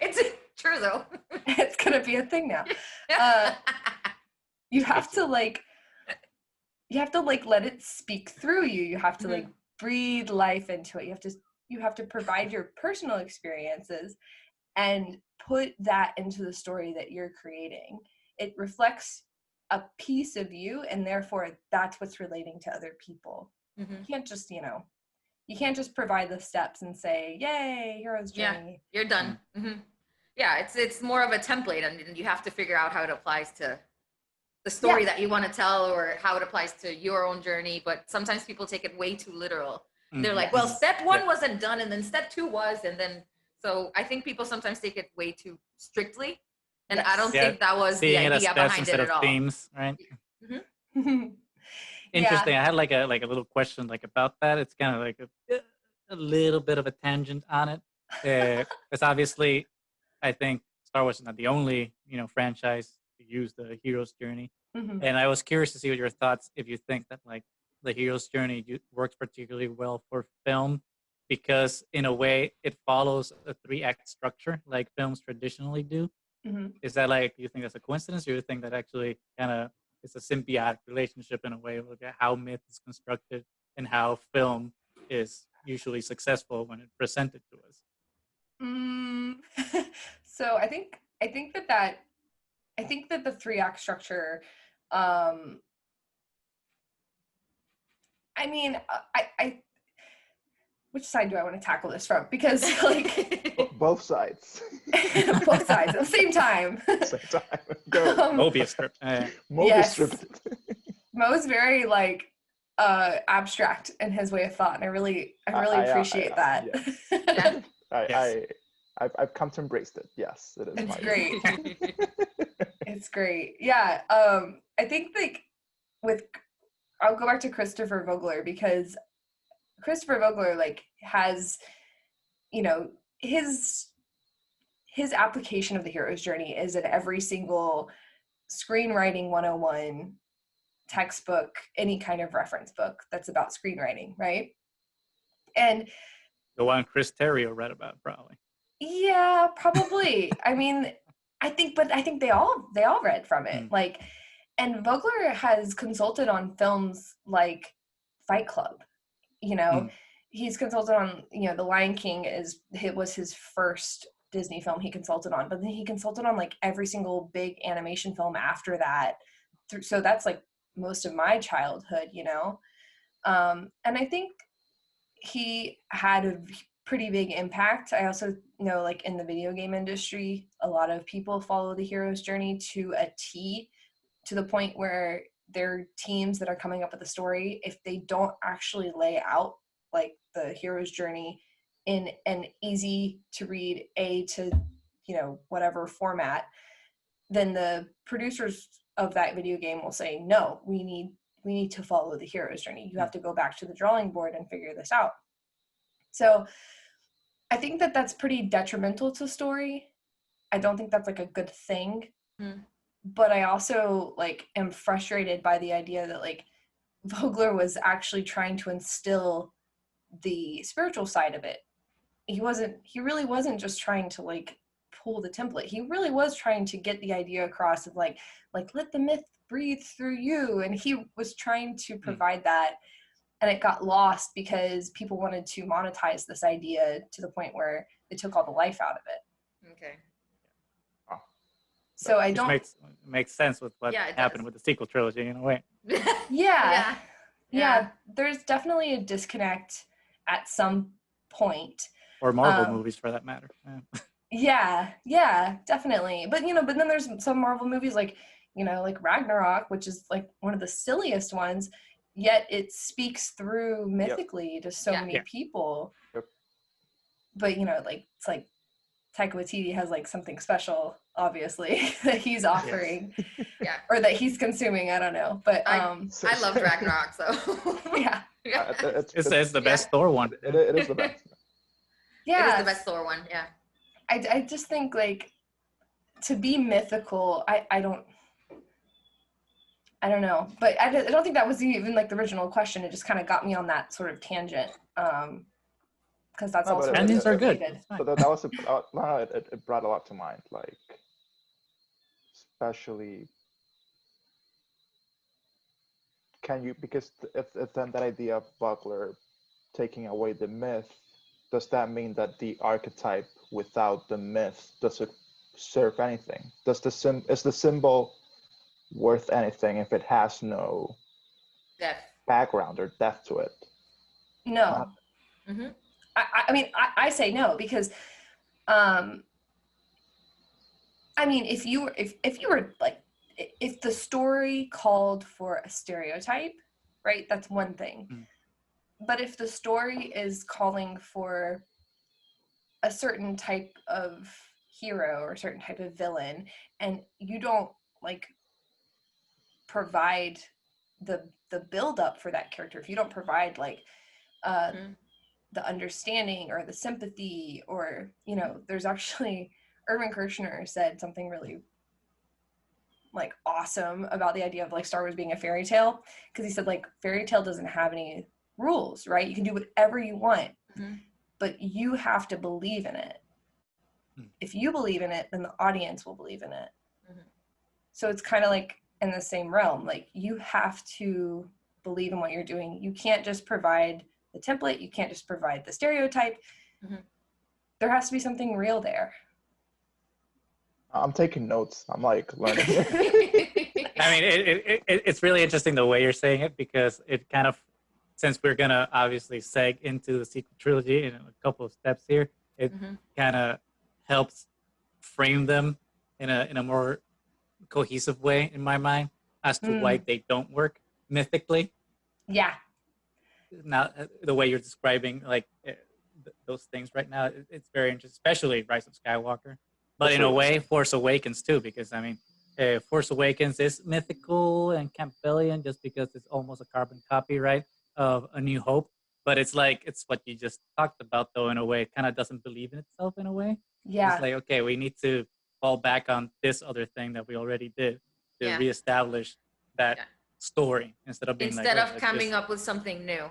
[SPEAKER 2] It's true though.
[SPEAKER 3] It's gonna be a thing now. You have to like let it speak through you. You have to like breathe life into it. You have to provide your personal experiences and put that into the story that you're creating. It reflects a piece of you, and therefore that's what's relating to other people.
[SPEAKER 2] Mm-hmm.
[SPEAKER 3] You can't just, you can't just provide the steps and say, yay, hero's journey.
[SPEAKER 2] Yeah, you're done. Mm-hmm. Yeah, it's more of a template, and you have to figure out how it applies to the story that you want to tell, or how it applies to your own journey. But sometimes people take it way too literal. They're like, well, step one wasn't done, and then step two was, and then, so I think people sometimes take it way too strictly. And I don't think that was the idea behind it at all.
[SPEAKER 1] Themes, right?
[SPEAKER 3] Mm-hmm.
[SPEAKER 1] Interesting. I had like a little question like about that. It's kind of like a little bit of a tangent on it. Because obviously, I think Star Wars is not the only franchise to use the hero's journey.
[SPEAKER 3] Mm-hmm.
[SPEAKER 1] And I was curious to see what your thoughts, if you think that like the hero's journey works particularly well for film, because in a way it follows a 3-act structure like films traditionally do.
[SPEAKER 3] Mm-hmm.
[SPEAKER 1] Is that like, do you think that's a coincidence, or do you think that actually kind of it's a symbiotic relationship in a way of how myth is constructed and how film is usually successful when it's presented to us?
[SPEAKER 3] So I think that the 3-act structure, I mean, I which side do I want to tackle this from? Because like
[SPEAKER 4] both sides.
[SPEAKER 3] Both sides at the same time.
[SPEAKER 4] Same time. Go.
[SPEAKER 1] Mobius strip.
[SPEAKER 4] Mobius strip.
[SPEAKER 3] Mo's very like abstract in his way of thought, and I really appreciate that.
[SPEAKER 4] Yes. I've come to embrace it. Yes, it is.
[SPEAKER 3] It's great. It's great. Yeah. I think like I'll go back to Christopher Vogler, because Christopher Vogler like has, his application of the hero's journey is in every single screenwriting 101 textbook, any kind of reference book that's about screenwriting, right? And
[SPEAKER 1] the one Chris Terrio read about, probably.
[SPEAKER 3] Yeah, probably. I mean, I think they all read from it. Like, and Vogler has consulted on films like Fight Club. He's consulted on, The Lion King was his first Disney film he consulted on, but then he consulted on like every single big animation film after that. So that's like most of my childhood, and I think he had a pretty big impact. I also know like in the video game industry, a lot of people follow the hero's journey to a T, to the point where their teams that are coming up with the story, if they don't actually lay out like the hero's journey in an easy to read A to whatever format, then the producers of that video game will say, no, we need to follow the hero's journey. You have to go back to the drawing board and figure this out. So I think that that's pretty detrimental to story. I don't think that's like a good thing. But I also like am frustrated by the idea that like Vogler was actually trying to instill the spiritual side of it. He really wasn't just trying to like pull the template. He really was trying to get the idea across of like let the myth breathe through you. And he was trying to provide that. And it got lost because people wanted to monetize this idea to the point where they took all the life out of it.
[SPEAKER 2] Okay.
[SPEAKER 3] So I don't
[SPEAKER 1] makes sense with what happened with the sequel trilogy in a way.
[SPEAKER 3] Yeah. There's definitely a disconnect at some point.
[SPEAKER 1] Or Marvel movies for that matter.
[SPEAKER 3] Yeah, definitely. But but then there's some Marvel movies like like Ragnarok, which is like one of the silliest ones, yet it speaks through mythically to so many people.
[SPEAKER 4] Yep.
[SPEAKER 3] But like it's like Taika Waititi has like something special, obviously, that he's offering, or that he's consuming. I don't know, but
[SPEAKER 2] I loved Ragnarok, so
[SPEAKER 1] it's the best Thor one.
[SPEAKER 4] It is the best.
[SPEAKER 3] Yeah,
[SPEAKER 2] it is the best Thor one. Yeah,
[SPEAKER 3] I just think like to be mythical, I don't know, but I don't think that was even like the original question. It just kind of got me on that sort of tangent. Because that's also
[SPEAKER 1] tangents are good.
[SPEAKER 4] But that was it brought a lot to mind, like especially because if then that idea of Butler taking away the myth, does that mean that the archetype without the myth doesn't serve anything? Is the symbol worth anything if it has no
[SPEAKER 2] Death.
[SPEAKER 4] background or depth to it.
[SPEAKER 3] No.
[SPEAKER 2] Mm-hmm.
[SPEAKER 3] I mean, I say no because, I mean, if you were like, if the story called for a stereotype, right, that's one thing.
[SPEAKER 1] Mm.
[SPEAKER 3] But if the story is calling for a certain type of hero or a certain type of villain, and you don't like provide the build up for that character, if you don't provide like the understanding or the sympathy, or there's actually Irvin Kershner said something really like awesome about the idea of like Star Wars being a fairy tale, because he said like fairy tale doesn't have any rules, right? You can do whatever you want, but you have to believe in it. If you believe in it, then the audience will believe in it. So it's kind of like in the same realm, like you have to believe in what you're doing. You can't just provide the template, you can't just provide the stereotype. There has to be something real there.
[SPEAKER 4] I'm taking notes. I'm like learning here.
[SPEAKER 1] I mean, it's really interesting the way you're saying it, because it kind of, since we're gonna obviously seg into the sequel trilogy in a couple of steps here, it kind of helps frame them in a more cohesive way in my mind as to why they don't work mythically.
[SPEAKER 3] Yeah.
[SPEAKER 1] Now, the way you're describing like those things right now, it's very interesting, especially Rise of Skywalker. But in a way, Force Awakens too, because I mean, Force Awakens is mythical and Campbell-ian just because it's almost a carbon copy, right, of A New Hope. But it's like, it's what you just talked about, though, in a way. It kind of doesn't believe in itself in a way.
[SPEAKER 3] Yeah.
[SPEAKER 1] It's like, okay, we need to fall back on this other thing that we already did to reestablish that story instead of being
[SPEAKER 2] instead
[SPEAKER 1] like,
[SPEAKER 2] of coming up with something new.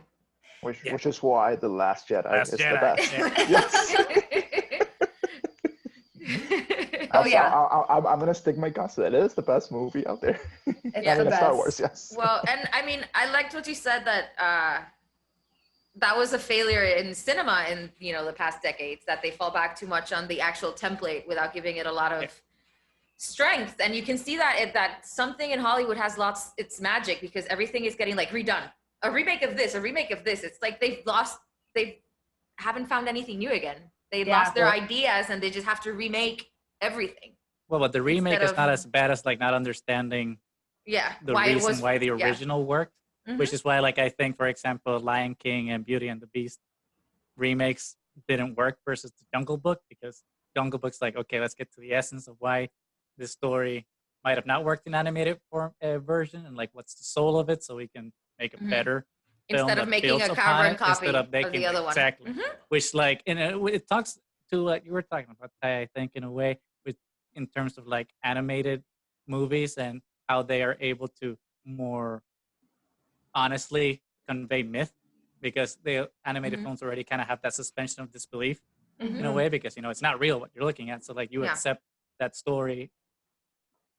[SPEAKER 4] Which is why The Last Jedi is the best.
[SPEAKER 1] Yeah.
[SPEAKER 4] Yes.
[SPEAKER 3] Oh yeah.
[SPEAKER 4] I'm gonna stick my guns. It is the best movie out there.
[SPEAKER 3] It's the best.
[SPEAKER 4] Star Wars, yes.
[SPEAKER 2] Well, and I mean, I liked what you said that that was a failure in cinema in the past decades, that they fall back too much on the actual template without giving it a lot of strength. And you can see that something in Hollywood has lost its magic because everything is getting like redone. A remake of this, a remake of this. It's like they haven't found anything new again. They lost their ideas and they just have to remake everything.
[SPEAKER 1] Well, but the remake is not as bad as like not understanding the reason why the original worked, which is why, like, I think, for example, Lion King and Beauty and the Beast remakes didn't work versus the Jungle Book, because Jungle Book's like, okay, let's get to the essence of why this story might have not worked in animated form version, and like what's the soul of it, so we can make a better film
[SPEAKER 2] instead of making a carbon copy of the other one.
[SPEAKER 1] Exactly. Which, like, it talks to what you were talking about, I think, in a way, with in terms of like animated movies and how they are able to more honestly convey myth, because the animated films already kind of have that suspension of disbelief in a way, because it's not real what you're looking at, so like you accept that story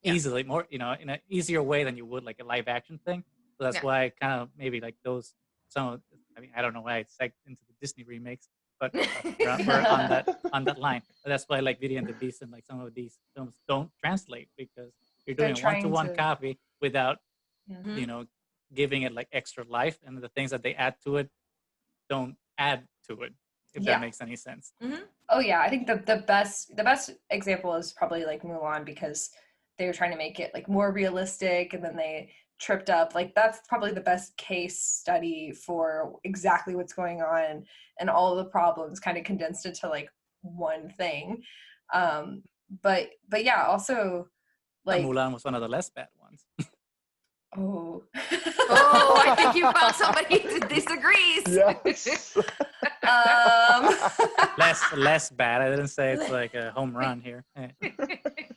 [SPEAKER 1] easily, more in an easier way than you would like a live action thing. So that's why kind of maybe like those I mean, I don't know why I segged into the Disney remakes, but we're on that line. But that's why like Beauty and the Beast and like some of these films don't translate, because you're doing a one-to-one copy without giving it like extra life, and the things that they add to it don't add to it, if that makes any sense.
[SPEAKER 3] Oh yeah, I think the best example is probably like Mulan, because they were trying to make it like more realistic, and then they tripped up. Like that's probably the best case study for exactly what's going on and all of the problems kind of condensed into like one thing. But yeah, also like
[SPEAKER 1] Mulan was one of the less bad ones.
[SPEAKER 3] Oh,
[SPEAKER 2] I think you found somebody who disagrees.
[SPEAKER 4] Yes.
[SPEAKER 1] Less bad. I didn't say it's like a home run here.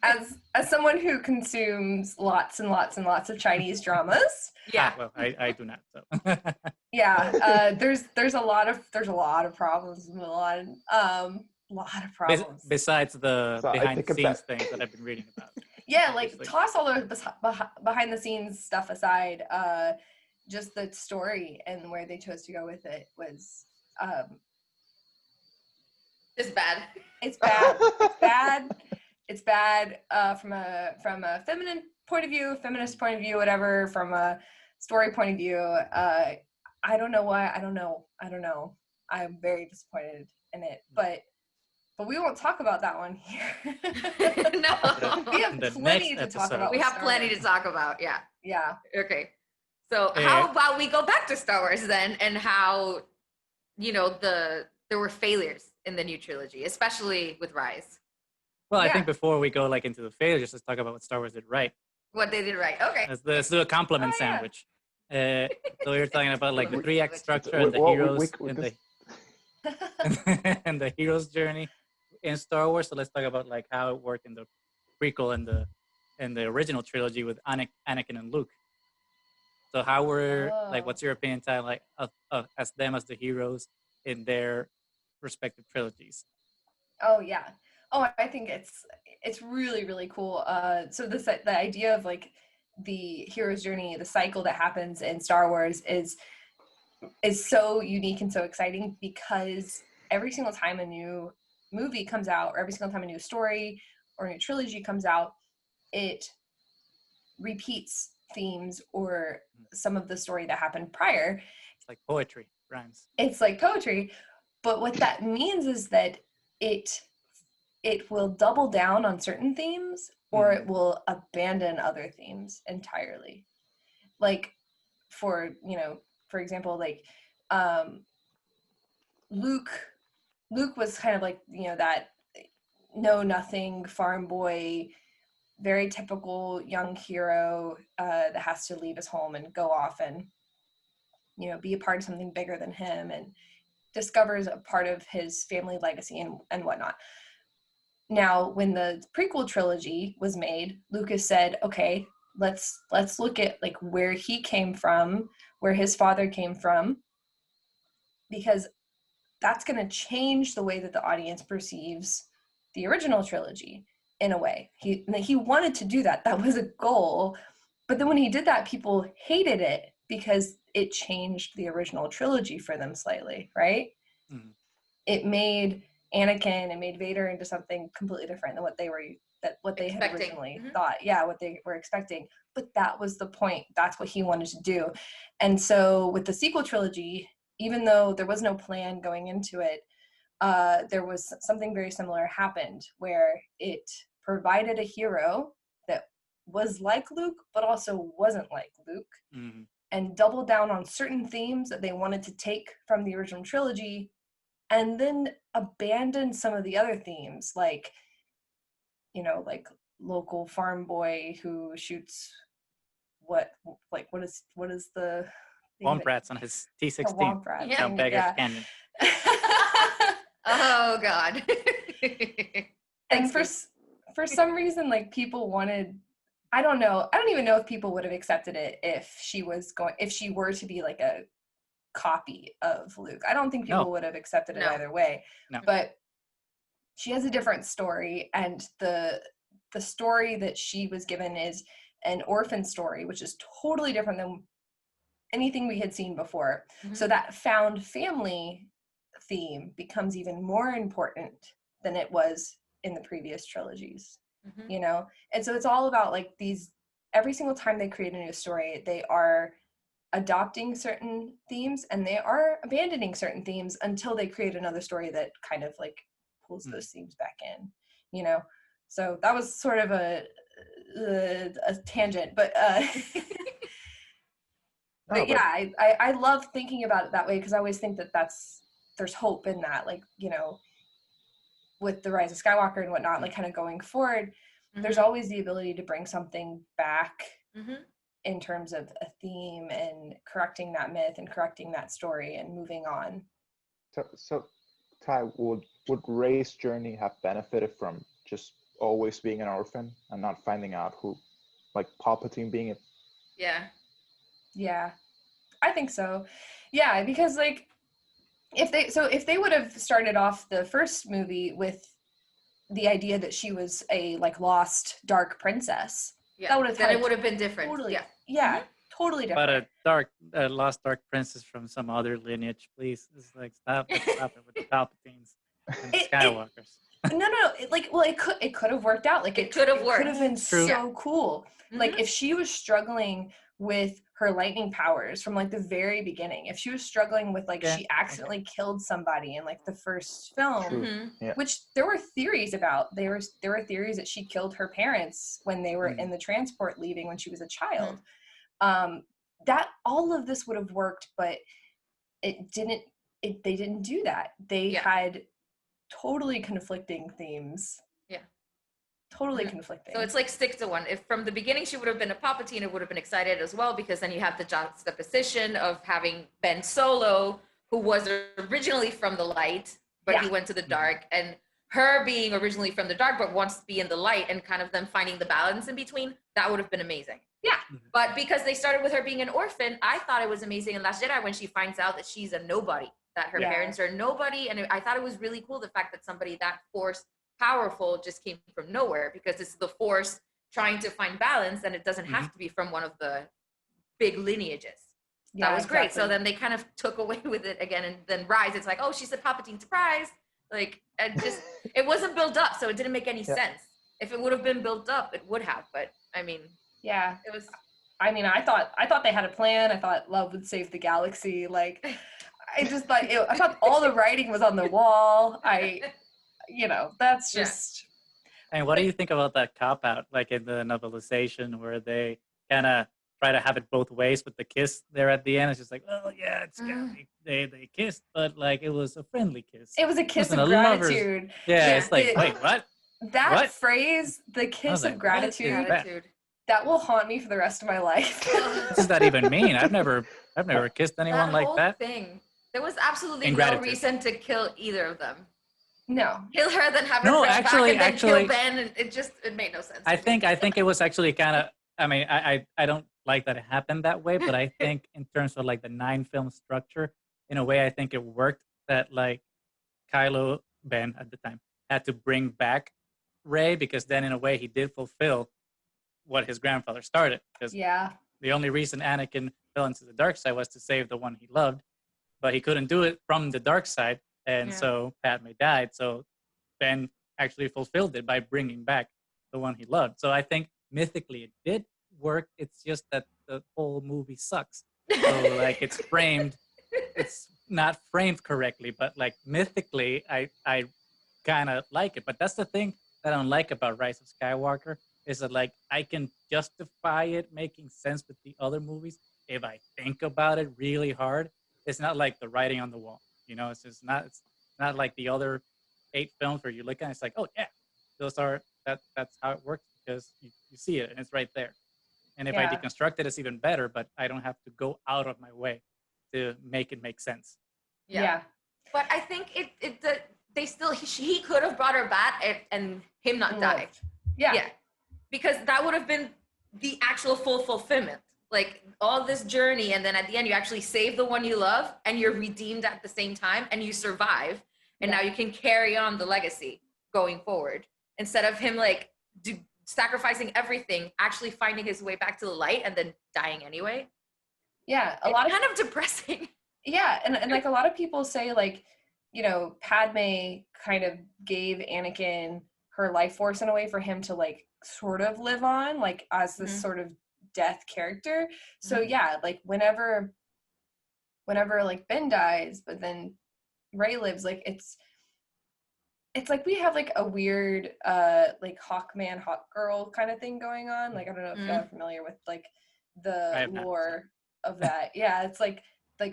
[SPEAKER 3] As someone who consumes lots and lots and lots of Chinese dramas,
[SPEAKER 1] well, I do not. So.
[SPEAKER 3] there's a lot of problems with Mulan. Lot of problems.
[SPEAKER 1] Besides the behind the scenes things that I've been reading about.
[SPEAKER 3] Yeah, like toss all the behind the scenes stuff aside. Just the story and where they chose to go with it was
[SPEAKER 2] it's bad.
[SPEAKER 3] It's bad. It's bad. It's bad from a feminine point of view, feminist point of view, whatever, from a story point of view, I don't know why. I don't know. I'm very disappointed in it, but we won't talk about that one here.
[SPEAKER 2] No.
[SPEAKER 3] We have
[SPEAKER 1] In the
[SPEAKER 3] plenty
[SPEAKER 1] next
[SPEAKER 3] to talk
[SPEAKER 1] episode.
[SPEAKER 3] about.
[SPEAKER 2] We
[SPEAKER 3] with
[SPEAKER 2] have
[SPEAKER 3] Star
[SPEAKER 2] plenty to
[SPEAKER 3] Wars.
[SPEAKER 2] talk about. Yeah.
[SPEAKER 3] Yeah.
[SPEAKER 2] Okay. So
[SPEAKER 1] Eh.
[SPEAKER 2] how about we go back to Star Wars then, and how, there were failures in the new trilogy, especially with Rise.
[SPEAKER 1] Well, I
[SPEAKER 3] Yeah.
[SPEAKER 1] think before we go like into the failures, let's talk about what Star Wars did right.
[SPEAKER 2] What they did right. Okay.
[SPEAKER 1] Let's do a compliment
[SPEAKER 3] Oh, yeah.
[SPEAKER 1] sandwich. So we were talking about like the
[SPEAKER 2] Compliment
[SPEAKER 1] 3 act
[SPEAKER 2] sandwich.
[SPEAKER 1] structure and the
[SPEAKER 4] Well,
[SPEAKER 1] heroes
[SPEAKER 4] we
[SPEAKER 1] and
[SPEAKER 4] just-
[SPEAKER 1] and the hero's journey in Star Wars. So let's talk about like how it worked in the prequel and the original trilogy with Anakin and Luke. So how were like, what's your opinion, Ty, like as them as the heroes in their respective trilogies?
[SPEAKER 3] Oh yeah. Oh, I think it's really, really cool. So the idea of like the hero's journey, the cycle that happens in Star Wars is so unique and so exciting, because every single time a new movie comes out, or every single time a new story or a new trilogy comes out, it repeats themes or some of the story that happened prior.
[SPEAKER 1] It's like poetry, rhymes.
[SPEAKER 3] It's like poetry, but what that means is that it will double down on certain themes, or it will abandon other themes entirely. Like for example, like Luke was kind of like, that know nothing farm boy, very typical young hero that has to leave his home and go off and be a part of something bigger than him, and discovers a part of his family legacy and whatnot. Now, when the prequel trilogy was made, Lucas said, okay, let's look at like where he came from, where his father came from, because that's going to change the way that the audience perceives the original trilogy in a way. He wanted to do that. That was a goal. But then when he did that, people hated it because it changed the original trilogy for them slightly, right?
[SPEAKER 1] Mm-hmm.
[SPEAKER 3] It made Anakin and made Vader into something completely different than what they had originally thought. Yeah, what they were expecting. But that was the point. That's what he wanted to do. And so with the sequel trilogy, even though there was no plan going into it, there was something very similar happened, where it provided a hero that was like Luke, but also wasn't like Luke, and doubled down on certain themes that they wanted to take from the original trilogy, and then abandoned some of the other themes, like local farm boy who shoots what is the
[SPEAKER 1] Womp rats on his T16
[SPEAKER 3] womp rat
[SPEAKER 1] down
[SPEAKER 3] thing,
[SPEAKER 1] Beggar's
[SPEAKER 3] yeah.
[SPEAKER 1] Canyon.
[SPEAKER 2] Oh God.
[SPEAKER 3] And for some reason, like, people wanted, I don't even know if people would have accepted it if she were to be like a copy of Luke. I don't think people would have accepted it either way.
[SPEAKER 1] No.
[SPEAKER 3] But she has a different story, and the story that she was given is an orphan story, which is totally different than anything we had seen before. So that found family theme becomes even more important than it was in the previous trilogies. And so it's all about like these, every single time they create a new story, they are adopting certain themes and they are abandoning certain themes until they create another story that kind of like pulls those themes back in, so that was sort of a tangent, but but yeah, I love thinking about it that way, because I always think that there's hope in that, like, with the Rise of Skywalker and whatnot, like kind of going forward, there's always the ability to bring something back in terms of a theme and correcting that myth and correcting that story and moving on.
[SPEAKER 4] So Ty, would Rey's journey have benefited from just always being an orphan and not finding out who, like Palpatine being it?
[SPEAKER 3] Yeah, I think so. Yeah, because like if they would have started off the first movie with the idea that she was a like lost dark princess, that would have
[SPEAKER 2] then it would have been different.
[SPEAKER 3] Totally, totally different.
[SPEAKER 1] But a lost dark princess from some other lineage, please. It's like stop it with the Palpatines and the Skywalkers.
[SPEAKER 3] It could have worked out. Like
[SPEAKER 2] It could have
[SPEAKER 3] It
[SPEAKER 2] worked.
[SPEAKER 3] could have been
[SPEAKER 1] True.
[SPEAKER 3] so cool. Like
[SPEAKER 2] Mhm.
[SPEAKER 3] if she was struggling with her lightning powers from like the very beginning, if she was struggling with like
[SPEAKER 1] Yeah,
[SPEAKER 3] she accidentally killed somebody in like the first film,
[SPEAKER 4] True.
[SPEAKER 2] Mhm.
[SPEAKER 4] Yeah.
[SPEAKER 3] which there were theories about. There were theories that she killed her parents when they were
[SPEAKER 1] Mm.
[SPEAKER 3] in the transport leaving when she was a child.
[SPEAKER 2] Mm-hmm.
[SPEAKER 3] That all of this would have worked, but it didn't. They didn't do that. They
[SPEAKER 2] Yeah.
[SPEAKER 3] had totally conflicting themes.
[SPEAKER 2] Yeah.
[SPEAKER 3] Totally
[SPEAKER 2] Mhm.
[SPEAKER 3] conflicting.
[SPEAKER 2] So it's like stick to one. If from the beginning she would have been a Palpatine, it would have been excited as well, because then you have the juxtaposition of having Ben Solo, who was originally from the light, but he went to the dark, and her being originally from the dark but wants to be in the light, and kind of them finding the balance in between. That would have been amazing. Yeah.
[SPEAKER 1] Mhm.
[SPEAKER 2] But because they started with her being an orphan, I thought it was amazing in Last Jedi when she finds out that she's a nobody, that her
[SPEAKER 3] Yeah.
[SPEAKER 2] parents are nobody. And I thought it was really cool the fact that somebody that force powerful just came from nowhere, because it's the force trying to find balance, and it doesn't have to be from one of the big lineages. That was great. So then they kind of took away with it again, and then Rise, it's like, oh, she's a Palpatine surprise. Like, and just it wasn't built up, so it didn't make any sense. If it would have been built up, it would have. But I mean,
[SPEAKER 3] yeah,
[SPEAKER 2] it was.
[SPEAKER 3] I mean, I thought they had a plan. I thought love would save the galaxy. Like, I just thought I thought all the writing was on the wall. That's
[SPEAKER 2] Yeah.
[SPEAKER 3] just.
[SPEAKER 1] And what do you think about that cop out, like in the novelization, where they kind of try to have it both ways with the kiss there at the end? It's just like, oh yeah, it's they kissed, but like it was a friendly kiss.
[SPEAKER 3] It was a kiss
[SPEAKER 1] wasn't
[SPEAKER 3] of
[SPEAKER 1] a lover's-
[SPEAKER 3] gratitude.
[SPEAKER 1] Yeah,
[SPEAKER 2] Yeah.
[SPEAKER 1] it's like, wait, what?
[SPEAKER 3] That
[SPEAKER 1] What?
[SPEAKER 3] phrase, the
[SPEAKER 1] I was
[SPEAKER 3] kiss
[SPEAKER 1] like,
[SPEAKER 3] of
[SPEAKER 1] what is
[SPEAKER 3] gratitude,
[SPEAKER 1] that?
[SPEAKER 3] that will haunt me for the rest of my life.
[SPEAKER 1] What does that even mean? I've never kissed anyone like
[SPEAKER 2] whole
[SPEAKER 1] that.
[SPEAKER 2] thing. There was absolutely no
[SPEAKER 1] Ingratitude.
[SPEAKER 2] reason to kill either of them.
[SPEAKER 3] No.
[SPEAKER 2] Kill her, then have her
[SPEAKER 1] No,
[SPEAKER 2] bring
[SPEAKER 1] actually-
[SPEAKER 2] back, and then
[SPEAKER 1] actually-
[SPEAKER 2] kill Ben, and it made no sense.
[SPEAKER 1] I
[SPEAKER 2] to me.
[SPEAKER 1] think it was actually kind of. I mean, I don't like that it happened that way, but I think in terms of like the 9-film structure, in a way, I think it worked. That like Kylo Ben at the time had to bring back Rey, because then in a way he did fulfill what his grandfather started. Because
[SPEAKER 3] Yeah.
[SPEAKER 1] the only reason Anakin fell into the dark side was to save the one he loved, but he couldn't do it from the dark side, and so Padme died. So Ben actually fulfilled it by bringing back the one he loved. So I think mythically it did work. It's just that the whole movie sucks. So like it's not framed correctly, but like mythically I kind of like it. But that's the thing that I don't like about Rise of Skywalker, is that like I can justify it making sense with the other movies if I think about it really hard. It's not like the writing on the wall, it's just not. It's not like the other 8 films where you look at it, it's like, oh yeah, that's how it works, because you see it and it's right there. And if I deconstruct it, it's even better, but I don't have to go out of my way to make it make sense.
[SPEAKER 3] Yeah.
[SPEAKER 2] But I think he could have brought her back and him not die.
[SPEAKER 3] Yeah.
[SPEAKER 2] Because that would have been the actual full fulfillment. Like all this journey, and then at the end you actually save the one you love, and you're redeemed at the same time, and you survive, and now you can carry on the legacy going forward, instead of him like sacrificing everything, actually finding his way back to the light and then dying anyway.
[SPEAKER 3] Yeah.
[SPEAKER 2] Kind of depressing.
[SPEAKER 3] Yeah, and like a lot of people say, like, Padme kind of gave Anakin her life force in a way for him to like sort of live on, like as this sort of death character. So yeah, like whenever like Ben dies, but then Rey lives, like it's like we have like a weird like Hawkman, Hawkgirl kind of thing going on. Like I don't know if y'all are familiar with like the lore of that. Yeah, it's like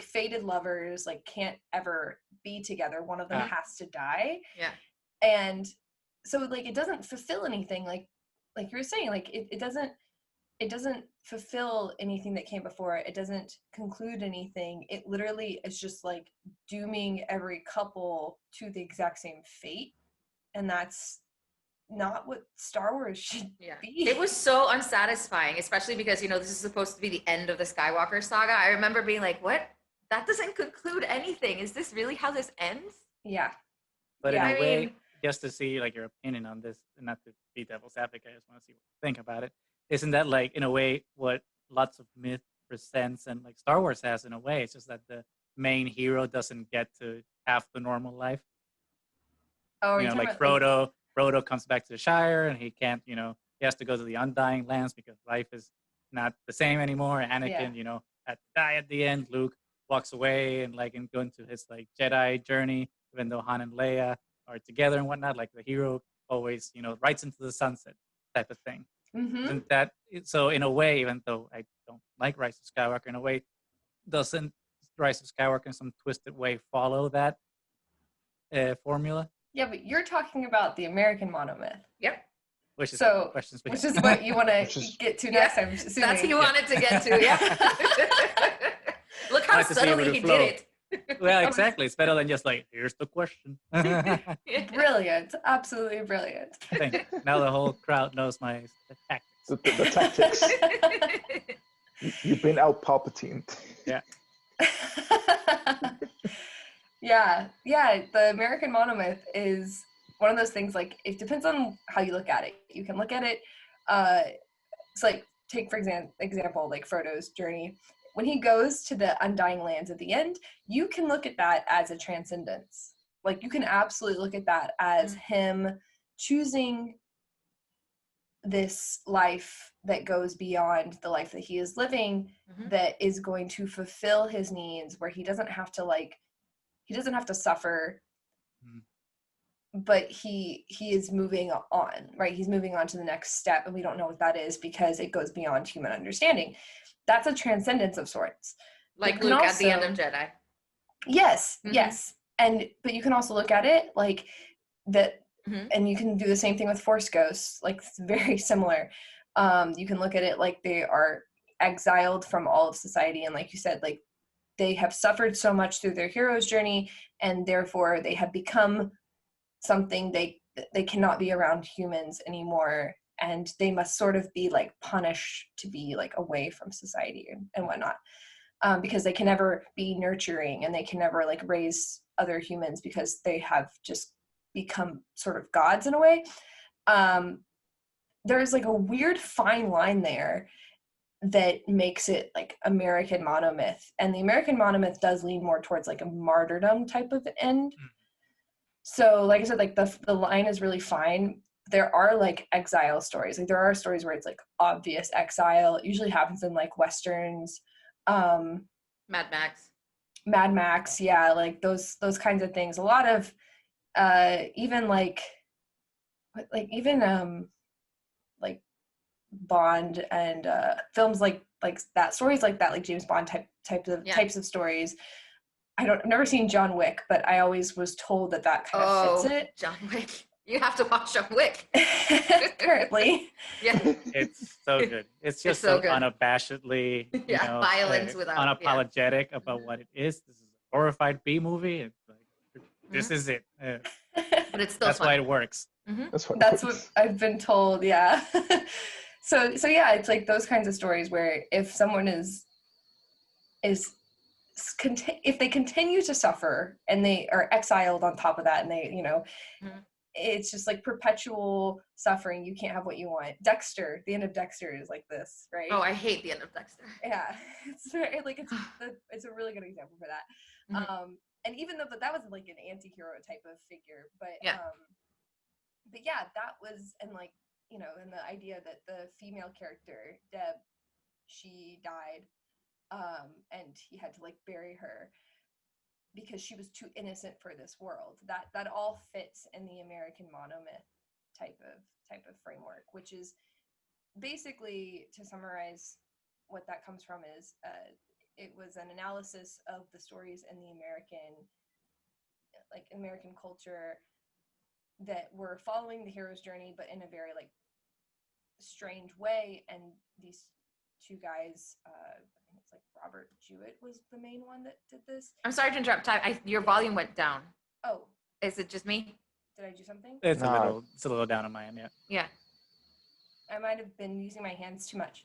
[SPEAKER 3] fated lovers like can't ever be together. One of them has to die.
[SPEAKER 2] Yeah.
[SPEAKER 3] And so like it doesn't fulfill anything, like you were saying, like it doesn't fulfill anything that came before it. It doesn't conclude anything. It literally is just like dooming every couple to the exact same fate. And that's not what Star Wars should be.
[SPEAKER 2] It was so unsatisfying, especially because, this is supposed to be the end of the Skywalker saga. I remember being like, what? That doesn't conclude anything. Is this really how this ends?
[SPEAKER 3] Yeah.
[SPEAKER 1] But in a way, just to see like your opinion on this, and not to be devil's advocate, I just want to see what you think about it. Isn't that like in a way what lots of myth presents, and like Star Wars has in a way? It's just that the main hero doesn't get to have the normal life.
[SPEAKER 3] Oh,
[SPEAKER 1] You know, like Frodo comes back to the Shire and he can't, you know, he has to go to the Undying Lands because life is not the same anymore. Anakin, you know, had to die at the end. Luke walks away and like and go into his like Jedi journey, even though Han and Leia are together and whatnot. Like the hero always, you know, rides into the sunset type of thing.
[SPEAKER 3] Mm-hmm.
[SPEAKER 1] Isn't that so? In a way, even though I don't like Rise of Skywalker, in a way, doesn't Rise of Skywalker in some twisted way follow that formula?
[SPEAKER 3] Yeah, but you're talking about the American monomyth.
[SPEAKER 2] Yep.
[SPEAKER 1] Which is
[SPEAKER 3] So,
[SPEAKER 1] questions we
[SPEAKER 3] which
[SPEAKER 1] have.
[SPEAKER 3] is what you want to
[SPEAKER 4] Which is-
[SPEAKER 3] get to
[SPEAKER 2] Yeah,
[SPEAKER 3] next, I'm assuming.
[SPEAKER 2] That's what you wanted to get to, yeah. Look how
[SPEAKER 1] Like to see where
[SPEAKER 2] subtly
[SPEAKER 1] the
[SPEAKER 2] he
[SPEAKER 1] flow.
[SPEAKER 2] did it.
[SPEAKER 1] Well, exactly. It's better than just like, here's the question. I
[SPEAKER 3] Brilliant. Absolutely brilliant.
[SPEAKER 1] think now the whole crowd knows my tactics.
[SPEAKER 4] The tactics. You've been out Palpatine.
[SPEAKER 1] Yeah.
[SPEAKER 3] yeah, the American monomyth is one of those things, like, it depends on how you look at it. You can look at it, it's like, take for example, like Frodo's journey. When he goes to the Undying Lands at the end, you can look at that as a transcendence. Like, you can absolutely look at that as him choosing this life that goes beyond the life that he is living, that is going to fulfill his needs, where he doesn't have to suffer, but he is moving on, right? He's moving on to the next step, and we don't know what that is because it goes beyond human understanding. That's a transcendence of sorts.
[SPEAKER 2] Like Luke at the end of Jedi.
[SPEAKER 3] Yes, yes. But you can also look at it like that, and you can do the same thing with Force Ghosts, like it's very similar. You can look at it like they are exiled from all of society, and like you said, like they have suffered so much through their hero's journey, and therefore they have become something they cannot be around humans anymore, and they must sort of be like punished to be like away from society and whatnot, because they can never be nurturing, and they can never like raise other humans because they have just become sort of gods in a way. There's like a weird fine line there that makes it like American monomyth, and the American monomyth does lean more towards like a martyrdom type of end. So like I said, like the line is really fine. There are like exile stories. Like there are stories where it's like obvious exile. It usually happens in like Westerns.
[SPEAKER 2] Mad Max.
[SPEAKER 3] Yeah, like those kinds of things. A lot of even like Bond and films like that, stories like that, like James Bond types of stories. I've never seen John Wick, but I always was told that kind of fits it.
[SPEAKER 2] John Wick. You have to watch John Wick.
[SPEAKER 3] Currently.
[SPEAKER 2] Yeah.
[SPEAKER 1] It's so good. It's just
[SPEAKER 2] so
[SPEAKER 1] so
[SPEAKER 2] good.
[SPEAKER 1] unabashedly,
[SPEAKER 2] violence without
[SPEAKER 1] unapologetic about what it is. This is a horrified B movie. It's like, this is it.
[SPEAKER 2] But it's still
[SPEAKER 1] that's
[SPEAKER 2] fun.
[SPEAKER 1] why it works.
[SPEAKER 4] That's
[SPEAKER 3] what I've been told. Yeah. So yeah, it's like those kinds of stories where if someone if they continue to suffer and they are exiled on top of that, and they, you know, it's just like perpetual suffering. You can't have what you want. Dexter, the end of Dexter is like this, right?
[SPEAKER 2] Oh, I hate the end of Dexter.
[SPEAKER 3] Yeah, it's a really good example for that. And even though that was like an anti-hero type of figure, but yeah, that was, and like, you know, and the idea that the female character Deb, she died, and he had to like bury her because she was too innocent for this world. That all fits in the American monomyth type of framework, which is basically, to summarize what that comes from, is it was an analysis of the stories in the American culture that were following the hero's journey, but in a very like strange way. And these two guys, I think it's like Robert Jewett was the main one that did this.
[SPEAKER 2] I'm sorry to interrupt. Your volume went down.
[SPEAKER 3] Oh,
[SPEAKER 2] is it just me?
[SPEAKER 3] Did I do something?
[SPEAKER 1] It's a little down on my end.
[SPEAKER 2] Yeah.
[SPEAKER 3] I might have been using my hands too much.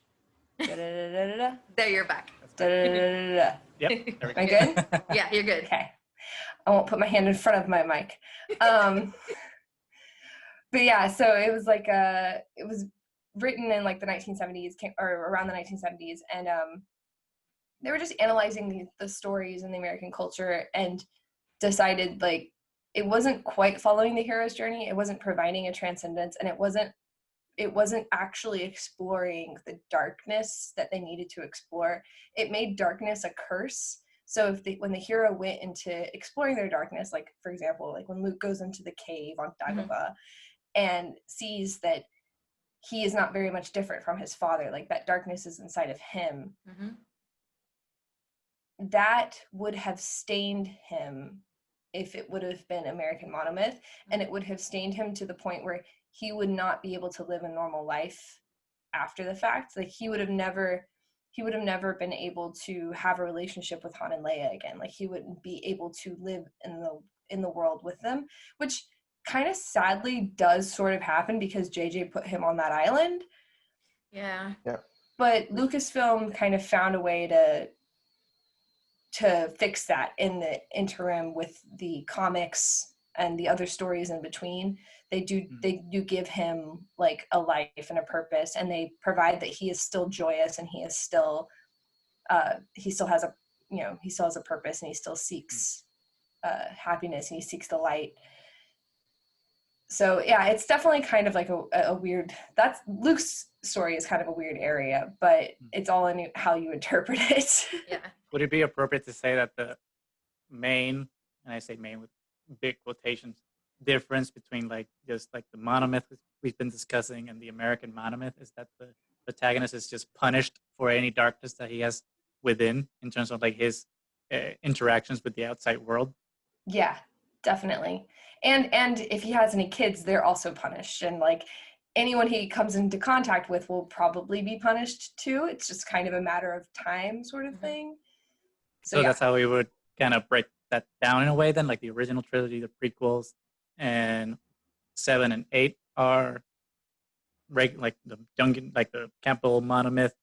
[SPEAKER 3] Da-da-da-da-da-da.
[SPEAKER 2] There, you're back.
[SPEAKER 3] Da-da-da-da-da-da.
[SPEAKER 1] Yep.
[SPEAKER 3] Am I good?
[SPEAKER 2] Yeah, you're good.
[SPEAKER 3] Okay. I won't put my hand in front of my mic. But yeah, so it was like it was written in like the 1970s, or around the 1970s, and they were just analyzing the stories in the American culture and decided like it wasn't quite following the hero's journey. It wasn't providing a transcendence, and it wasn't actually exploring the darkness that they needed to explore. It made darkness a curse. So when the hero went into exploring their darkness, like for example, like when Luke goes into the cave on Dagobah and sees that he is not very much different from his father, like that darkness is inside of him, that would have stained him if it would have been American monomyth, and it would have stained him to the point where he would not be able to live a normal life after the fact. Like he would have never been able to have a relationship with Han and Leia again. Like he wouldn't be able to live in the world with them, which kind of sadly does sort of happen because JJ put him on that island.
[SPEAKER 2] Yeah.
[SPEAKER 3] But Lucasfilm kind of found a way to fix that in the interim with the comics and the other stories in between. They do give him like a life and a purpose, and they provide that he is still joyous and he still has a purpose, and he still seeks happiness, and he seeks the light. So yeah, it's definitely kind of like a weird, that's Luke's story is kind of a weird area, but it's all in how you interpret it.
[SPEAKER 2] Yeah.
[SPEAKER 1] Would it be appropriate to say that the main, and I say main with big quotations, difference between like just like the monomyth we've been discussing and the American monomyth is that the protagonist is just punished for any darkness that he has within in terms of like his interactions with the outside world?
[SPEAKER 3] Yeah, definitely. And if he has any kids, they're also punished, and like anyone he comes into contact with will probably be punished too. It's just kind of a matter of time sort of thing.
[SPEAKER 1] So that's how we would kind of break that down in a way then, like the original trilogy, the prequels, and 7 and 8 are like the Jungian, like the Campbell monomyth,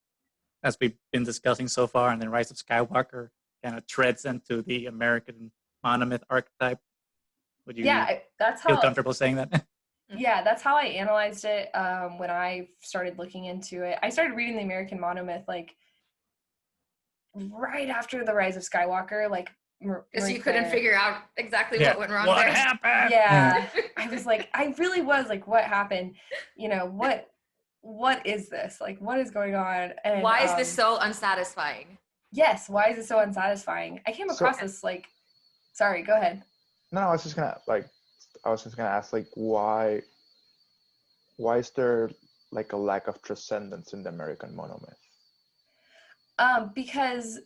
[SPEAKER 1] as we've been discussing so far, and then Rise of Skywalker kind of treads into the American monomyth archetype. Would you
[SPEAKER 3] that's
[SPEAKER 1] feel
[SPEAKER 3] how
[SPEAKER 1] comfortable saying that?
[SPEAKER 3] Yeah, that's how I analyzed it when I started looking into it. I started reading the American monomyth like right after the Rise of Skywalker, like
[SPEAKER 2] because you couldn't figure out exactly what went wrong
[SPEAKER 1] what
[SPEAKER 2] there.
[SPEAKER 1] happened?
[SPEAKER 3] Yeah, I was like, I really was like, what happened? You know, what is this? Like, what is going on? And
[SPEAKER 2] why is this so unsatisfying?
[SPEAKER 3] Yes, why is it so unsatisfying? I came across this like, sorry, go ahead.
[SPEAKER 4] No, I was just gonna ask like why is there like a lack of transcendence in the American monomyth?
[SPEAKER 3] Because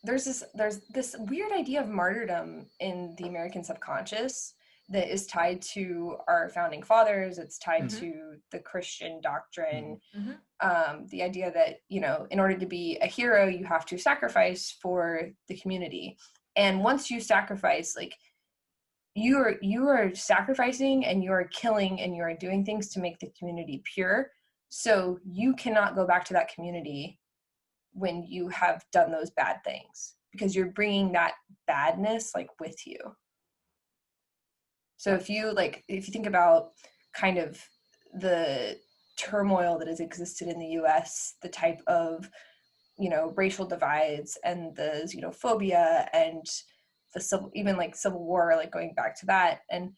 [SPEAKER 3] there's this weird idea of martyrdom in the American subconscious that is tied to our founding fathers. It's tied to the Christian doctrine. The idea that, you know, in order to be a hero, you have to sacrifice for the community. And once you sacrifice, like you are sacrificing and you are killing and you are doing things to make the community pure. So you cannot go back to that community when you have done those bad things, because you're bringing that badness like with you. So if you think about kind of the turmoil that has existed in the US, the type of, you know, racial divides and the xenophobia and the civil war, like going back to that, and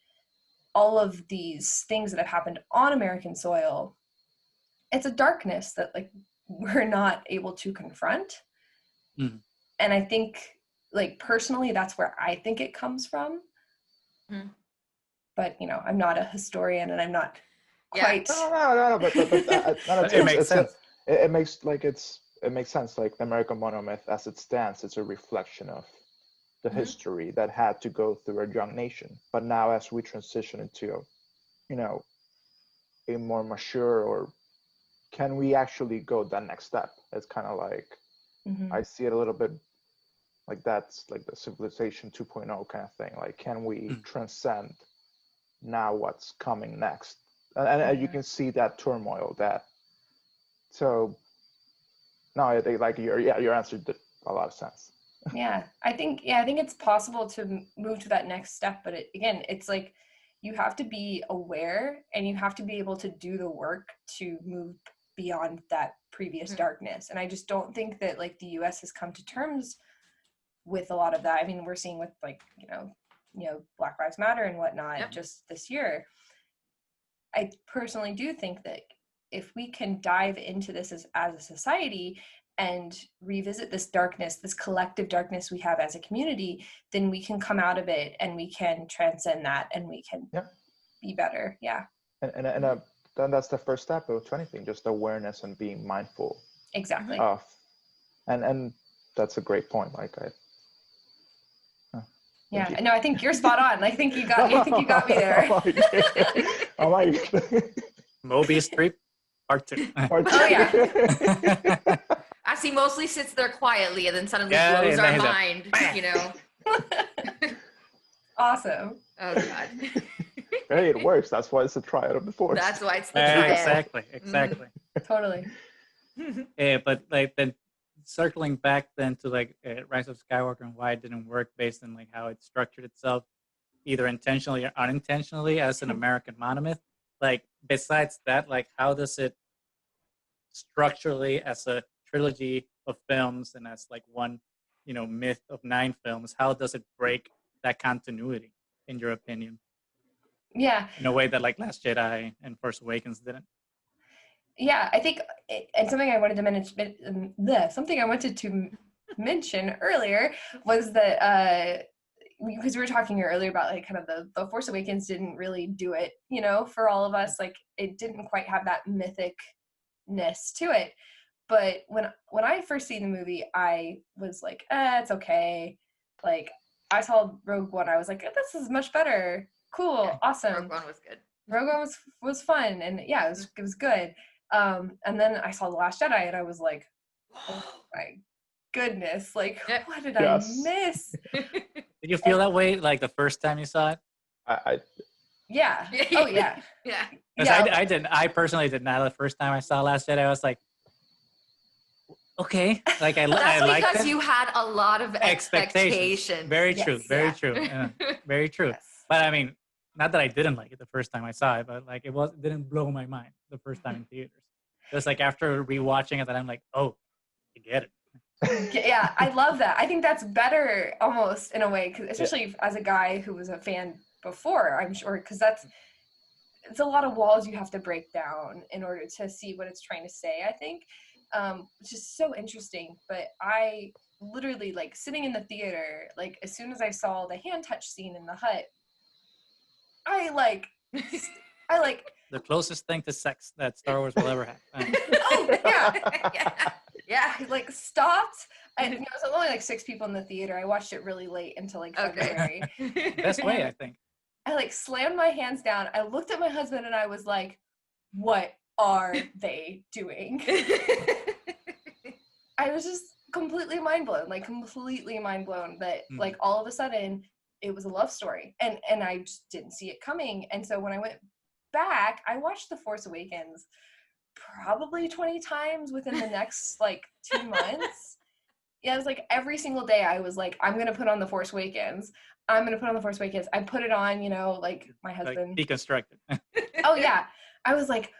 [SPEAKER 3] all of these things that have happened on American soil, it's a darkness that like we're not able to confront. And I think, like, personally, that's where I think it comes from. But, you know, I'm not a historian and I'm not quite.
[SPEAKER 4] No, but
[SPEAKER 1] it makes sense.
[SPEAKER 4] It makes sense. Like the American monomyth as it stands, it's a reflection of the history that had to go through a young nation. But now as we transition into, you know, a more mature, or can we actually go that next step? It's kind of like, I see it a little bit like that's like the civilization 2.0 kind of thing. Like, can we transcend now what's coming next? And you can see that turmoil that, so no, I think like your answer did a lot of sense.
[SPEAKER 3] I think it's possible to move to that next step, but it's like you have to be aware and you have to be able to do the work to move beyond that previous darkness. And I just don't think that like the US has come to terms with a lot of that. I mean, we're seeing with like, you know, Black Lives Matter and whatnot
[SPEAKER 2] Yep.
[SPEAKER 3] just this year. I personally do think that if we can dive into this as a society and revisit this darkness, this collective darkness we have as a community, then we can come out of it and we can transcend that and we can be better. Yeah.
[SPEAKER 4] And then that's the first step to anything, just awareness and being mindful
[SPEAKER 3] Exactly.
[SPEAKER 4] of. And that's a great point.
[SPEAKER 3] Yeah, no, I think you're spot on. I think you got me there.
[SPEAKER 4] I'm like,
[SPEAKER 1] Mobius Street, part 2.
[SPEAKER 3] Oh yeah.
[SPEAKER 2] As he mostly sits there quietly and then suddenly
[SPEAKER 1] Yeah,
[SPEAKER 2] blows
[SPEAKER 1] and
[SPEAKER 2] our
[SPEAKER 1] then he's like,
[SPEAKER 2] mind,
[SPEAKER 1] "Bam."
[SPEAKER 2] you know.
[SPEAKER 3] Awesome.
[SPEAKER 2] Oh God.
[SPEAKER 4] hey, it works. That's why it's a triad of the force.
[SPEAKER 2] That's why it's the triad.
[SPEAKER 1] Exactly.
[SPEAKER 3] Totally.
[SPEAKER 1] Yeah, but like then circling back then to like Rise of Skywalker and why it didn't work based on like how it structured itself, either intentionally or unintentionally as an American monomyth. Like besides that, like how does it structurally as a trilogy of films and as like one, myth of 9 films, how does it break that continuity in your opinion?
[SPEAKER 3] Yeah.
[SPEAKER 1] In a way that like Last Jedi and Force Awakens didn't.
[SPEAKER 3] Yeah, I think, and something I wanted to mention earlier was that because we were talking earlier about like kind of the Force Awakens didn't really do it, for all of us. Like it didn't quite have that mythicness to it. But when I first seen the movie, I was like, it's okay. Like I saw Rogue One, I was like, this is much better. Cool, awesome.
[SPEAKER 2] Rogue One was good.
[SPEAKER 3] Rogue One was fun, and yeah, it was good. And then I saw The Last Jedi, and I was like, oh my goodness, like what did I miss?
[SPEAKER 1] Did you feel that way like the first time you saw it?
[SPEAKER 3] Yeah. Oh yeah.
[SPEAKER 2] Yeah.
[SPEAKER 1] Because I didn't. I personally did not. The first time I saw Last Jedi, I was like, okay, like I liked
[SPEAKER 2] because
[SPEAKER 1] it.
[SPEAKER 2] you had a lot of expectations.
[SPEAKER 1] Very
[SPEAKER 3] Yes.
[SPEAKER 1] true. Very true. Very true.
[SPEAKER 3] Yes.
[SPEAKER 1] But I mean, not that I didn't like it the first time I saw it, but like it didn't blow my mind the first time in theaters. It was like after rewatching it that I'm like, oh, I get it.
[SPEAKER 3] Yeah, I love that. I think that's better almost in a way, cause especially as a guy who was a fan before, I'm sure, because it's a lot of walls you have to break down in order to see what it's trying to say, I think, which is so interesting. But I literally, like, sitting in the theater, like, as soon as I saw the hand touch scene in the hut, I like
[SPEAKER 1] the closest thing to sex that Star Wars will ever have.
[SPEAKER 3] oh
[SPEAKER 2] Yeah.
[SPEAKER 3] yeah, I like stopped. And it was only like 6 people in the theater. I watched it really late until like February.
[SPEAKER 1] Best way, I think.
[SPEAKER 3] I like slammed my hands down. I looked at my husband and I was like, what are they doing? I was just completely mind blown that like all of a sudden it was a love story, and I just didn't see it coming. And so when I went back, I watched The Force Awakens probably 20 times within the next like 2 months. Yeah, it was like every single day I was like, I'm gonna put on The Force Awakens. I put it on, like my husband.
[SPEAKER 1] Like deconstructed.
[SPEAKER 3] Oh yeah. I was like,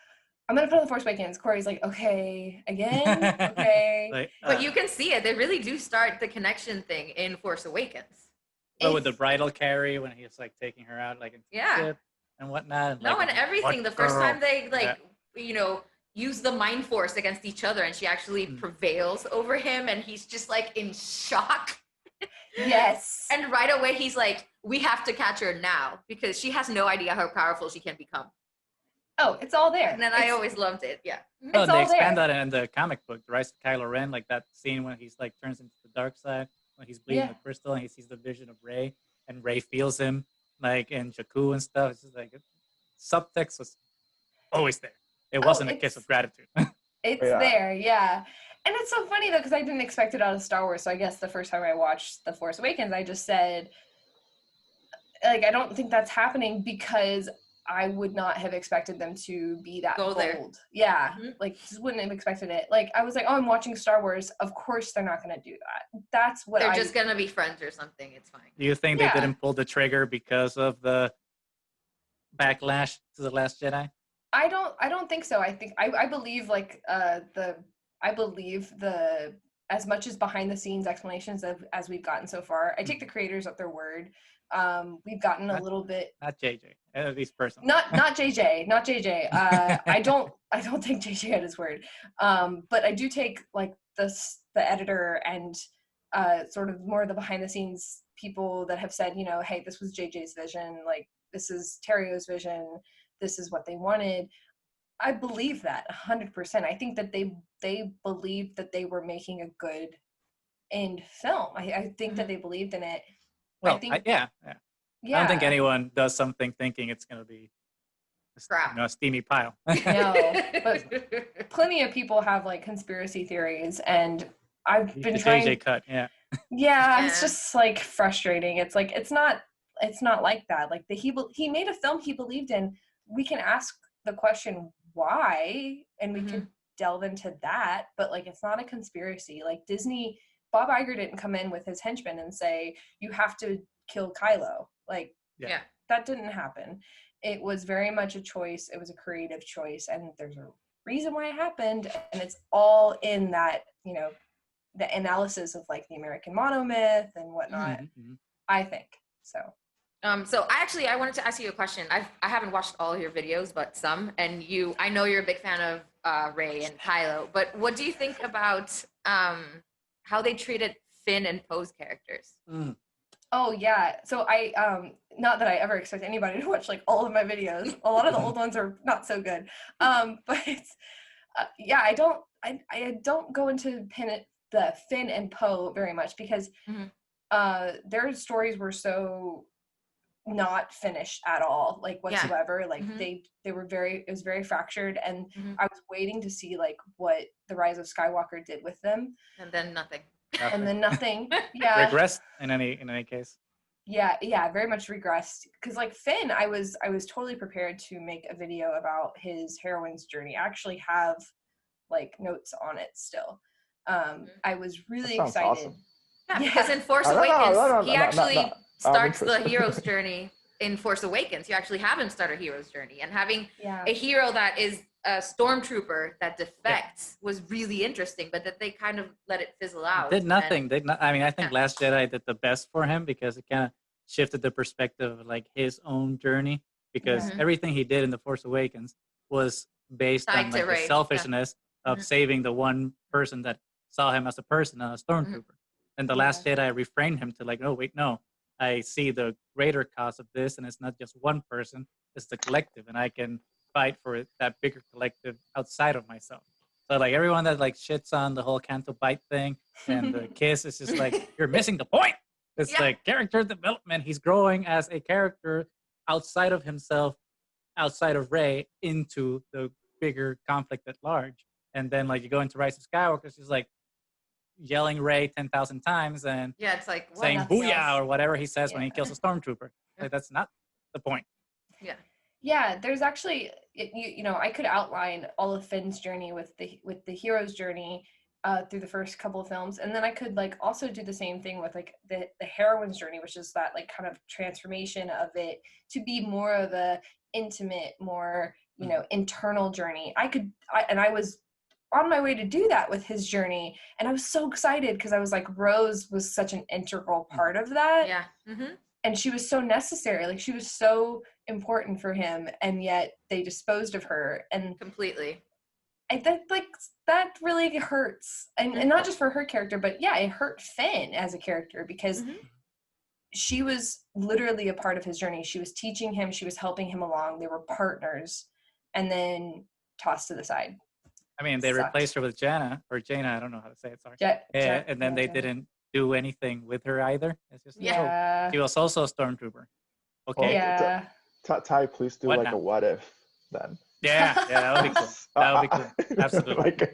[SPEAKER 3] I'm gonna put on The Force Awakens. Corey's like, okay, again, okay.
[SPEAKER 1] Like,
[SPEAKER 2] But you can see it. They really do start the connection thing in Force Awakens.
[SPEAKER 1] but with the bridal carry when he's like taking her out like into the ship and whatnot. And,
[SPEAKER 2] No,
[SPEAKER 1] like,
[SPEAKER 2] and everything. The first time they use the mind force against each other, and she actually prevails over him, and he's just like in shock.
[SPEAKER 3] Yes.
[SPEAKER 2] And right away he's like, we have to catch her now because she has no idea how powerful she can become.
[SPEAKER 3] Oh, it's all there.
[SPEAKER 2] And then I always loved it. Yeah.
[SPEAKER 1] Oh, they
[SPEAKER 3] all
[SPEAKER 1] expand
[SPEAKER 3] there.
[SPEAKER 1] that in the comic book, The Rise of Kylo Ren, like that scene when he's like turns into the dark side, when he's bleeding the crystal and he sees the vision of Rey, and Rey feels him like in Jakku and stuff. It's just like subtext was always there. It wasn't a kiss of gratitude.
[SPEAKER 3] It's there, yeah. And it's so funny though, because I didn't expect it out of Star Wars. So I guess the first time I watched The Force Awakens, I just said, like, I don't think that's happening because I would not have expected them to be that bold.
[SPEAKER 2] There.
[SPEAKER 3] Yeah, like just wouldn't have expected it. Like I was like, oh, I'm watching Star Wars. Of course they're not going to do that. That's what
[SPEAKER 2] they're just going to be friends or something. It's fine.
[SPEAKER 1] Do you think they didn't pull the trigger because of the backlash to The Last Jedi?
[SPEAKER 3] I don't think so. I think I believe like I believe the as much as behind the scenes explanations as we've gotten so far, I take the creators at their word. We've gotten a little bit,
[SPEAKER 1] not JJ, at least personally.
[SPEAKER 3] not JJ. I don't take JJ at his word. But I do take like the editor and sort of more of the behind the scenes people that have said, you know, hey, this was JJ's vision, like this is Terrio's vision, this is what they wanted. I believe that 100%. I think that they believed that they were making a good end film. I think that they believed in it.
[SPEAKER 1] Well,
[SPEAKER 3] I think,
[SPEAKER 1] yeah. I don't think anyone does something thinking it's going to be a steamy pile.
[SPEAKER 3] No, but plenty of people have like conspiracy theories, and I've been trying.
[SPEAKER 1] JJ cut, yeah.
[SPEAKER 3] Yeah, it's just like frustrating. It's like it's not like that. Like he made a film he believed in. We can ask the question why, and we can delve into that, but like it's not a conspiracy. Like Disney, Bob Iger didn't come in with his henchmen and say you have to kill Kylo. Like that didn't happen. It was very much a choice. It was a creative choice, and there's a reason why it happened, and it's all in that, you know, the analysis of like the American monomyth and whatnot. I think so.
[SPEAKER 2] So I wanted to ask you a question. I haven't watched all your videos, but some, and I know you're a big fan of Rey and Kylo, but what do you think about how they treated Finn and Poe's characters?
[SPEAKER 3] Oh yeah. So I not that I ever expect anybody to watch like all of my videos. A lot of the old ones are not so good. But yeah, I don't go into the Finn and Poe very much because their stories were so not finished at all, like whatsoever. Like it was very fractured, and I was waiting to see like what the Rise of Skywalker did with them,
[SPEAKER 2] and then nothing.
[SPEAKER 3] And then nothing. Yeah,
[SPEAKER 1] regressed in any case.
[SPEAKER 3] Yeah, very much regressed, because like Finn, I was totally prepared to make a video about his heroine's journey. I actually have like notes on it still. I was really excited.
[SPEAKER 4] Awesome.
[SPEAKER 2] Yeah, because in Force Awakens, he actually starts the hero's journey in Force Awakens. You actually have him start a hero's journey, and having a hero that is a stormtrooper that defects was really interesting, but that they kind of let it fizzle out.
[SPEAKER 1] Did nothing. I mean, I think Last Jedi did the best for him because it kind of shifted the perspective of like his own journey, because everything he did in The Force Awakens was based on like the selfishness of saving the one person that saw him as a person, a stormtrooper. And The Last Jedi refrained him to like, oh wait, no, I see the greater cause of this, and it's not just one person, it's the collective, and I can fight for that bigger collective outside of myself. So like everyone that like shits on the whole Canto Bite thing and the kiss is just like, you're missing the point. It's like character development. He's growing as a character outside of himself, outside of Rey, into the bigger conflict at large. And then like you go into Rise of Skywalker, she's like yelling Rey 10,000 times and
[SPEAKER 2] it's like
[SPEAKER 1] saying booyah or whatever he says when he kills a stormtrooper. Like that's not the point.
[SPEAKER 3] Yeah, there's actually, you know, I could outline all of Finn's journey with the hero's journey through the first couple of films, and then I could like also do the same thing with like the heroine's journey, which is that like kind of transformation of it to be more of a intimate, more, you know, internal journey. I was on my way to do that with his journey, and I was so excited because I was like, Rose was such an integral part of that. And she was so necessary, like she was so important for him, and yet they disposed of her and
[SPEAKER 2] completely.
[SPEAKER 3] I think like that really hurts, and not just for her character, but it hurt Finn as a character, because she was literally a part of his journey. She was teaching him, she was helping him along, they were partners, and then tossed to the side.
[SPEAKER 1] I mean, they replaced her with Jaina, I don't know how to say it, sorry. And then they didn't do anything with her either. It's just she was also a stormtrooper. Okay.
[SPEAKER 4] Ty, please do a what if then.
[SPEAKER 1] Yeah, that would be cool. That would be cool. Absolutely.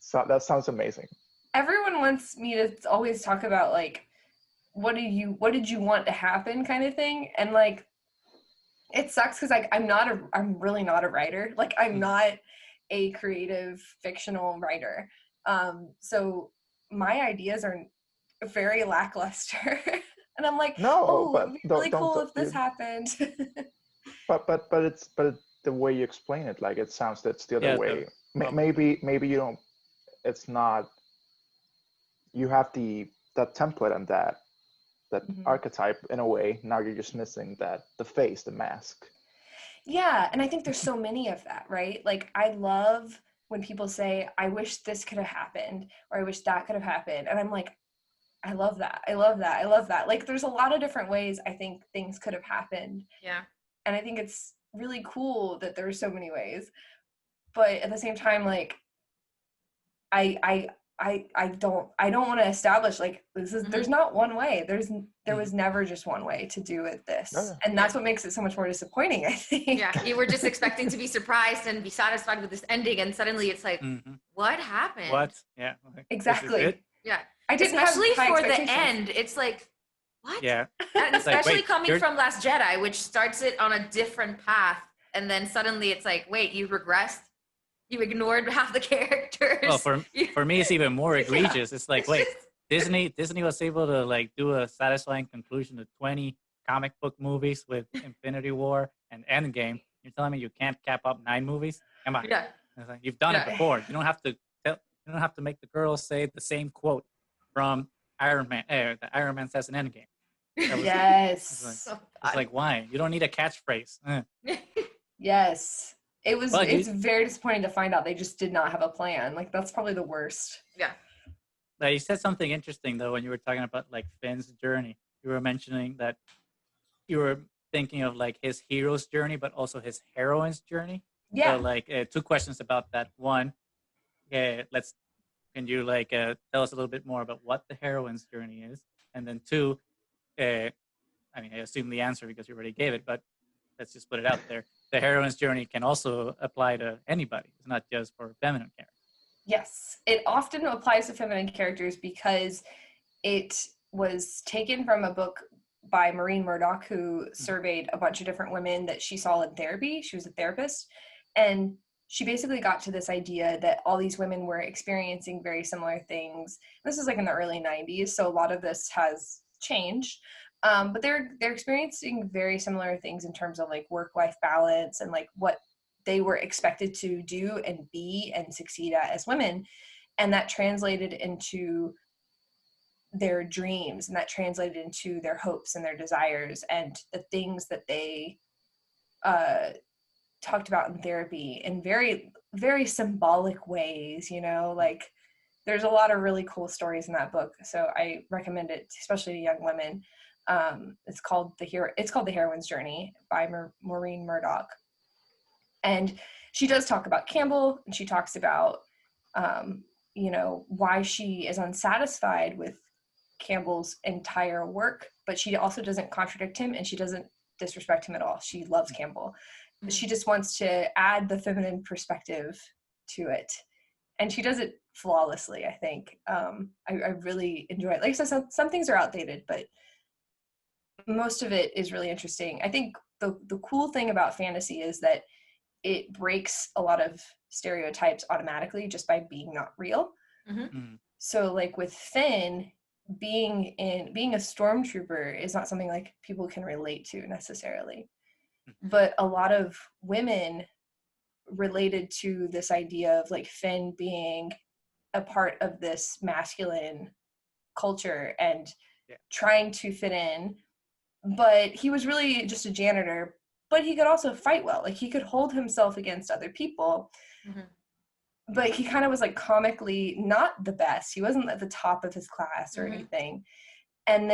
[SPEAKER 4] So that sounds amazing.
[SPEAKER 3] Everyone wants me to always talk about like what did you want to happen kind of thing, and like it sucks because like I'm really not a writer. Like I'm not a creative fictional writer. So my ideas are very lackluster. And I'm like, it'd be really cool if this happened.
[SPEAKER 4] but it's the way you explain it, like it sounds that's the other way. Maybe you don't. It's not you have that template and that
[SPEAKER 3] Mhm.
[SPEAKER 4] archetype in a way. Now you're just missing the face, the mask.
[SPEAKER 3] Yeah, and I think there's so many of that, right? Like I love when people say, I wish this could have happened, or I wish that could have happened. And I'm like, I love that. I love that. I love that. Like there's a lot of different ways I think things could have happened.
[SPEAKER 2] Yeah.
[SPEAKER 3] And I think it's really cool that there's so many ways. But at the same time, like I don't want to establish like this is there's not one way. There was never just one way to do it this.
[SPEAKER 4] Oh,
[SPEAKER 3] And that's what makes it so much more disappointing, I think.
[SPEAKER 2] Yeah, you were just expecting to be surprised and be satisfied with this ending, and suddenly it's like, what happened?
[SPEAKER 1] What? Yeah. Like,
[SPEAKER 3] Exactly.
[SPEAKER 2] Yeah.
[SPEAKER 3] I didn't
[SPEAKER 2] Especially
[SPEAKER 3] have high
[SPEAKER 2] for the
[SPEAKER 3] expectations.
[SPEAKER 2] end, it's like, what?
[SPEAKER 1] Yeah.
[SPEAKER 2] And
[SPEAKER 1] It's like,
[SPEAKER 2] especially
[SPEAKER 1] wait,
[SPEAKER 2] coming
[SPEAKER 1] you're-
[SPEAKER 2] from Last Jedi, which starts it on a different path, and then suddenly it's like, wait, you regressed? You ignored half the characters.
[SPEAKER 1] Well, for me, it's even more egregious. It's like,
[SPEAKER 2] It's
[SPEAKER 1] wait,
[SPEAKER 2] just-
[SPEAKER 1] Disney was able to like do a satisfying conclusion to 20 comic book movies with Infinity War and Endgame. You're telling me you can't cap up 9 movies? Come on.
[SPEAKER 2] Yeah.
[SPEAKER 1] It's like, you've done it before. You don't have to make the girls say the same quote from Iron Man. The Iron Man says in Endgame.
[SPEAKER 3] Yes.
[SPEAKER 1] It's like, why? You don't need a catchphrase.
[SPEAKER 3] Yes.
[SPEAKER 1] Well,
[SPEAKER 3] It's very disappointing to find out they just did not have a plan. Like that's probably the worst.
[SPEAKER 2] Yeah.
[SPEAKER 1] You said something interesting though when you were talking about like Finn's journey. You were mentioning that you were thinking of like his hero's journey, but also his heroine's journey.
[SPEAKER 3] Yeah.
[SPEAKER 1] So like 2 questions about that. One, can you like tell us a little bit more about what the heroine's journey is? And then 2, I mean, I assume the answer because you already gave it, but let's just put it out there. The heroine's journey can also apply to anybody. It's not just for feminine characters.
[SPEAKER 3] Yes. It often applies to feminine characters because it was taken from a book by Maureen Murdoch, who surveyed a bunch of different women that she saw in therapy. She was a therapist. And she basically got to this idea that all these women were experiencing very similar things. This is like in the early 90s, so a lot of this has changed. But they're experiencing very similar things in terms of like work-life balance and like what they were expected to do and be and succeed at as women. And that translated into their dreams, and that translated into their hopes and their desires and the things that they talked about in therapy in very, very symbolic ways, you know, like there's a lot of really cool stories in that book. So I recommend it, especially to young women. It's called The Heroine's Journey by Maureen Murdoch. And she does talk about Campbell, and she talks about, you know, why she is unsatisfied with Campbell's entire work, but she also doesn't contradict him and she doesn't disrespect him at all. She loves Campbell. She just wants to add the feminine perspective to it. And she does it flawlessly, I think. I really enjoy it. Like I said, some things are outdated, but most of it is really interesting. I think the cool thing about fantasy is that it breaks a lot of stereotypes automatically just by being not real. So like with Finn, being a stormtrooper is not something like people can relate to necessarily. But a lot of women related to this idea of like Finn being a part of this masculine culture and trying to fit in, but he was really just a janitor, but he could also fight well. Like he could hold himself against other people. But he kind of was like comically not the best. He wasn't at the top of his class or anything. And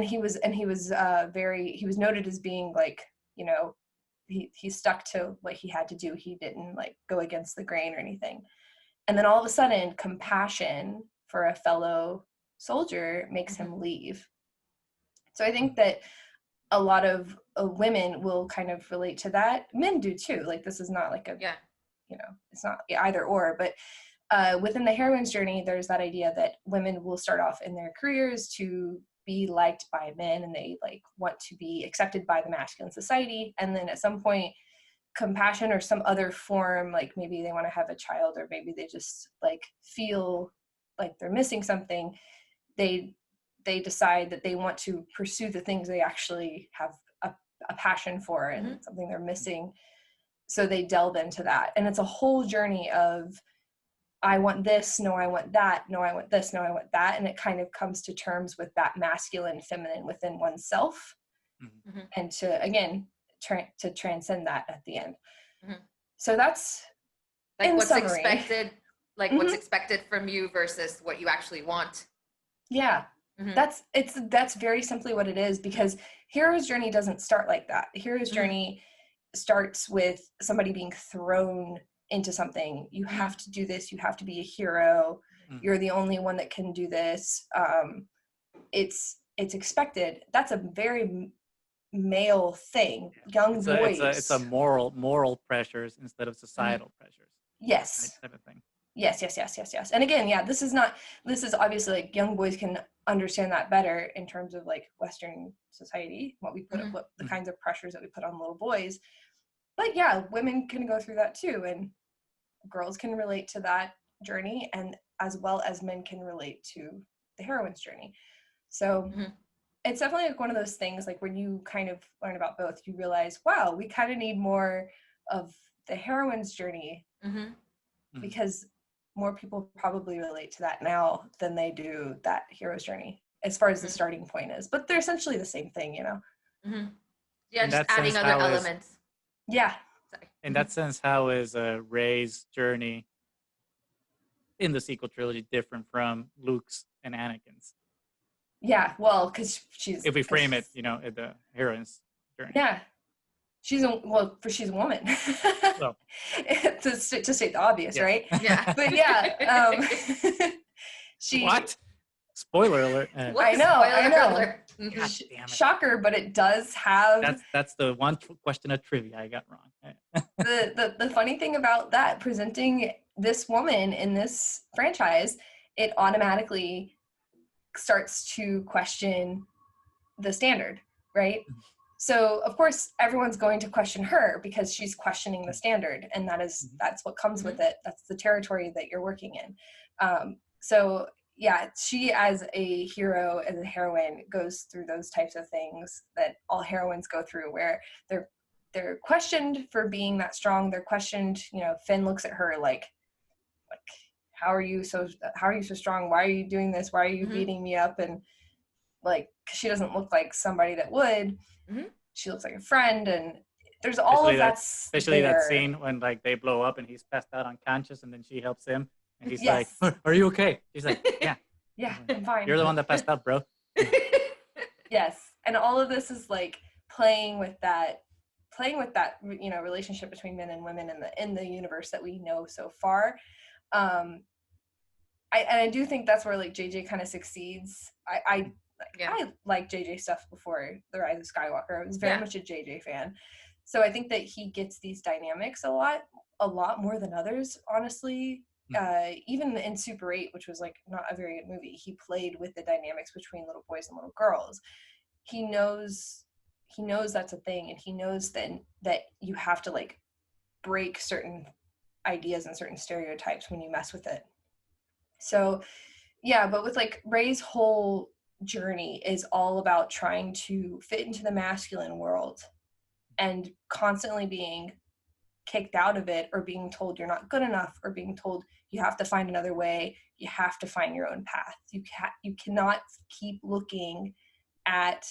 [SPEAKER 3] he was noted as being like, you know, he stuck to what he had to do. He didn't like go against the grain or anything. And then all of a sudden, compassion for a fellow soldier makes him leave. So I think that a lot of women will kind of relate to that. Men do too. Like this is not like you know, it's not either or, but within the heroine's journey, there's that idea that women will start off in their careers to be liked by men and they like want to be accepted by the masculine society. And then at some point, compassion or some other form, like maybe they want to have a child or maybe they just like feel like they're missing something, they decide that they want to pursue the things they actually have a passion for and something they're missing. So they delve into that. And it's a whole journey of I want this, no, I want that, no, I want this, no, I want that. And it kind of comes to terms with that masculine, feminine within oneself.
[SPEAKER 1] Mhm.
[SPEAKER 3] And to, again, to transcend that at the end.
[SPEAKER 2] Mhm.
[SPEAKER 3] So that's
[SPEAKER 2] Like
[SPEAKER 3] in
[SPEAKER 2] what's
[SPEAKER 3] summary.
[SPEAKER 2] expected, like what's expected from you versus what you actually want.
[SPEAKER 3] Yeah.
[SPEAKER 2] Mhm.
[SPEAKER 3] That's very simply what it is, because hero's journey doesn't start like that. The hero's journey starts with somebody being thrown into something. You have to do this, you have to be a hero, you're the only one that can do this. It's expected. That's a very male thing. Young boys.
[SPEAKER 1] It's a moral pressures instead of societal pressures.
[SPEAKER 3] Yes.
[SPEAKER 1] Type of thing.
[SPEAKER 3] Yes. And again, yeah, this is obviously like young boys can understand that better in terms of like Western society, what we put what the kinds of pressures that we put on little boys. But yeah, women can go through that too, and girls can relate to that journey, and as well as men can relate to the heroine's journey. So it's definitely like one of those things, like when you kind of learn about both, you realize, wow, we kind of need more of the heroine's journey, because more people probably relate to that now than they do that hero's journey, as far as the starting point is. But they're essentially the same thing, you know?
[SPEAKER 2] Yeah,
[SPEAKER 1] In
[SPEAKER 2] just
[SPEAKER 1] that
[SPEAKER 2] adding
[SPEAKER 1] sense,
[SPEAKER 2] other
[SPEAKER 1] how is-
[SPEAKER 2] elements.
[SPEAKER 3] Yeah.
[SPEAKER 2] Sorry.
[SPEAKER 1] In that sense, how is Rey's journey in the sequel trilogy different from Luke's and Anakin's?
[SPEAKER 3] Yeah, well, because
[SPEAKER 1] If we frame it, in the heroine's journey.
[SPEAKER 3] Yeah. She's a woman.
[SPEAKER 1] Well,
[SPEAKER 3] to state the obvious,
[SPEAKER 1] yes.
[SPEAKER 3] right?
[SPEAKER 2] Yeah.
[SPEAKER 3] But yeah, she.
[SPEAKER 1] What? Spoiler alert.
[SPEAKER 2] What?
[SPEAKER 3] I know.
[SPEAKER 2] Alert.
[SPEAKER 1] God damn it.
[SPEAKER 3] Shocker, but it does have.
[SPEAKER 1] That's the one question of trivia I got wrong.
[SPEAKER 3] the funny thing about that, presenting this woman in this franchise, it automatically starts to question the standard, right? So of course everyone's going to question her because she's questioning the standard, and that's what comes with it. That's the territory that you're working in. So yeah, she as a hero, as a heroine, goes through those types of things that all heroines go through, where they're questioned for being that strong. They're questioned, Finn looks at her like how are you so strong? Why are you doing this? Why are you beating me up? And like, she doesn't look like somebody that would. She looks like a friend, and there's all
[SPEAKER 1] especially
[SPEAKER 3] of that.
[SPEAKER 1] Especially that scene when like they blow up and he's passed out unconscious, and then she helps him, and he's
[SPEAKER 3] Yes.
[SPEAKER 1] like, "Are you okay?" She's like, "Yeah,
[SPEAKER 3] Yeah, I'm fine."
[SPEAKER 1] You're the one that passed out, bro."
[SPEAKER 3] Yes, and all of this is like playing with that relationship between men and women in the universe that we know so far. I do think that's where like JJ kind of succeeds. I like JJ stuff before The Rise of Skywalker. I was very much a JJ fan. So I think that he gets these dynamics a lot more than others, honestly. Even in Super 8, which was like not a very good movie, he played with the dynamics between little boys and little girls. He knows that's a thing, and he knows that you have to like break certain ideas and certain stereotypes when you mess with it. So yeah, but with like Rey's whole journey is all about trying to fit into the masculine world and constantly being kicked out of it, or being told you're not good enough, or being told you have to find another way, you have to find your own path. You cannot keep looking at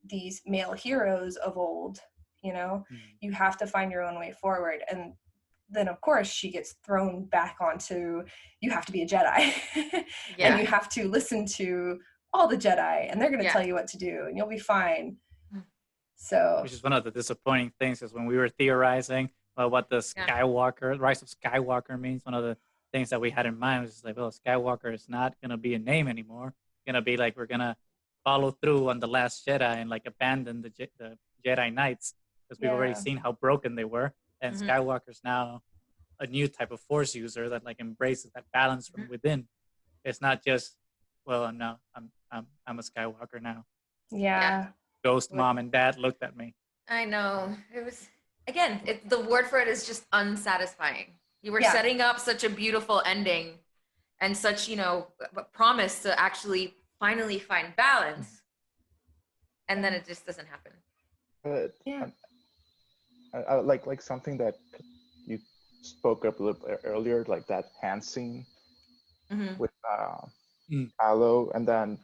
[SPEAKER 3] these male heroes of old, you have to find your own way forward. And then of course she gets thrown back onto, you have to be a Jedi. And you have to listen to all the Jedi, and they're going to tell you what to do, and you'll be fine. So,
[SPEAKER 1] which is one of the disappointing things, is when we were theorizing about what the Rise of Skywalker means, one of the things that we had in mind was like, well, Skywalker is not going to be a name anymore. It's going to be like, we're going to follow through on the Last Jedi and like abandon the Jedi Knights, because we've already seen how broken they were. And Skywalker's now a new type of Force user that like embraces that balance from within. It's not just, well, I'm a Skywalker now.
[SPEAKER 3] Yeah.
[SPEAKER 1] Ghost mom and dad looked at me.
[SPEAKER 2] I know. It was, again, the word for it is just unsatisfying. You were setting up such a beautiful ending and such, a promise to actually finally find balance. And then it just doesn't happen.
[SPEAKER 4] I like something that you spoke up a little bit earlier, like that hand scene with
[SPEAKER 1] Mm.
[SPEAKER 4] Kylo, and then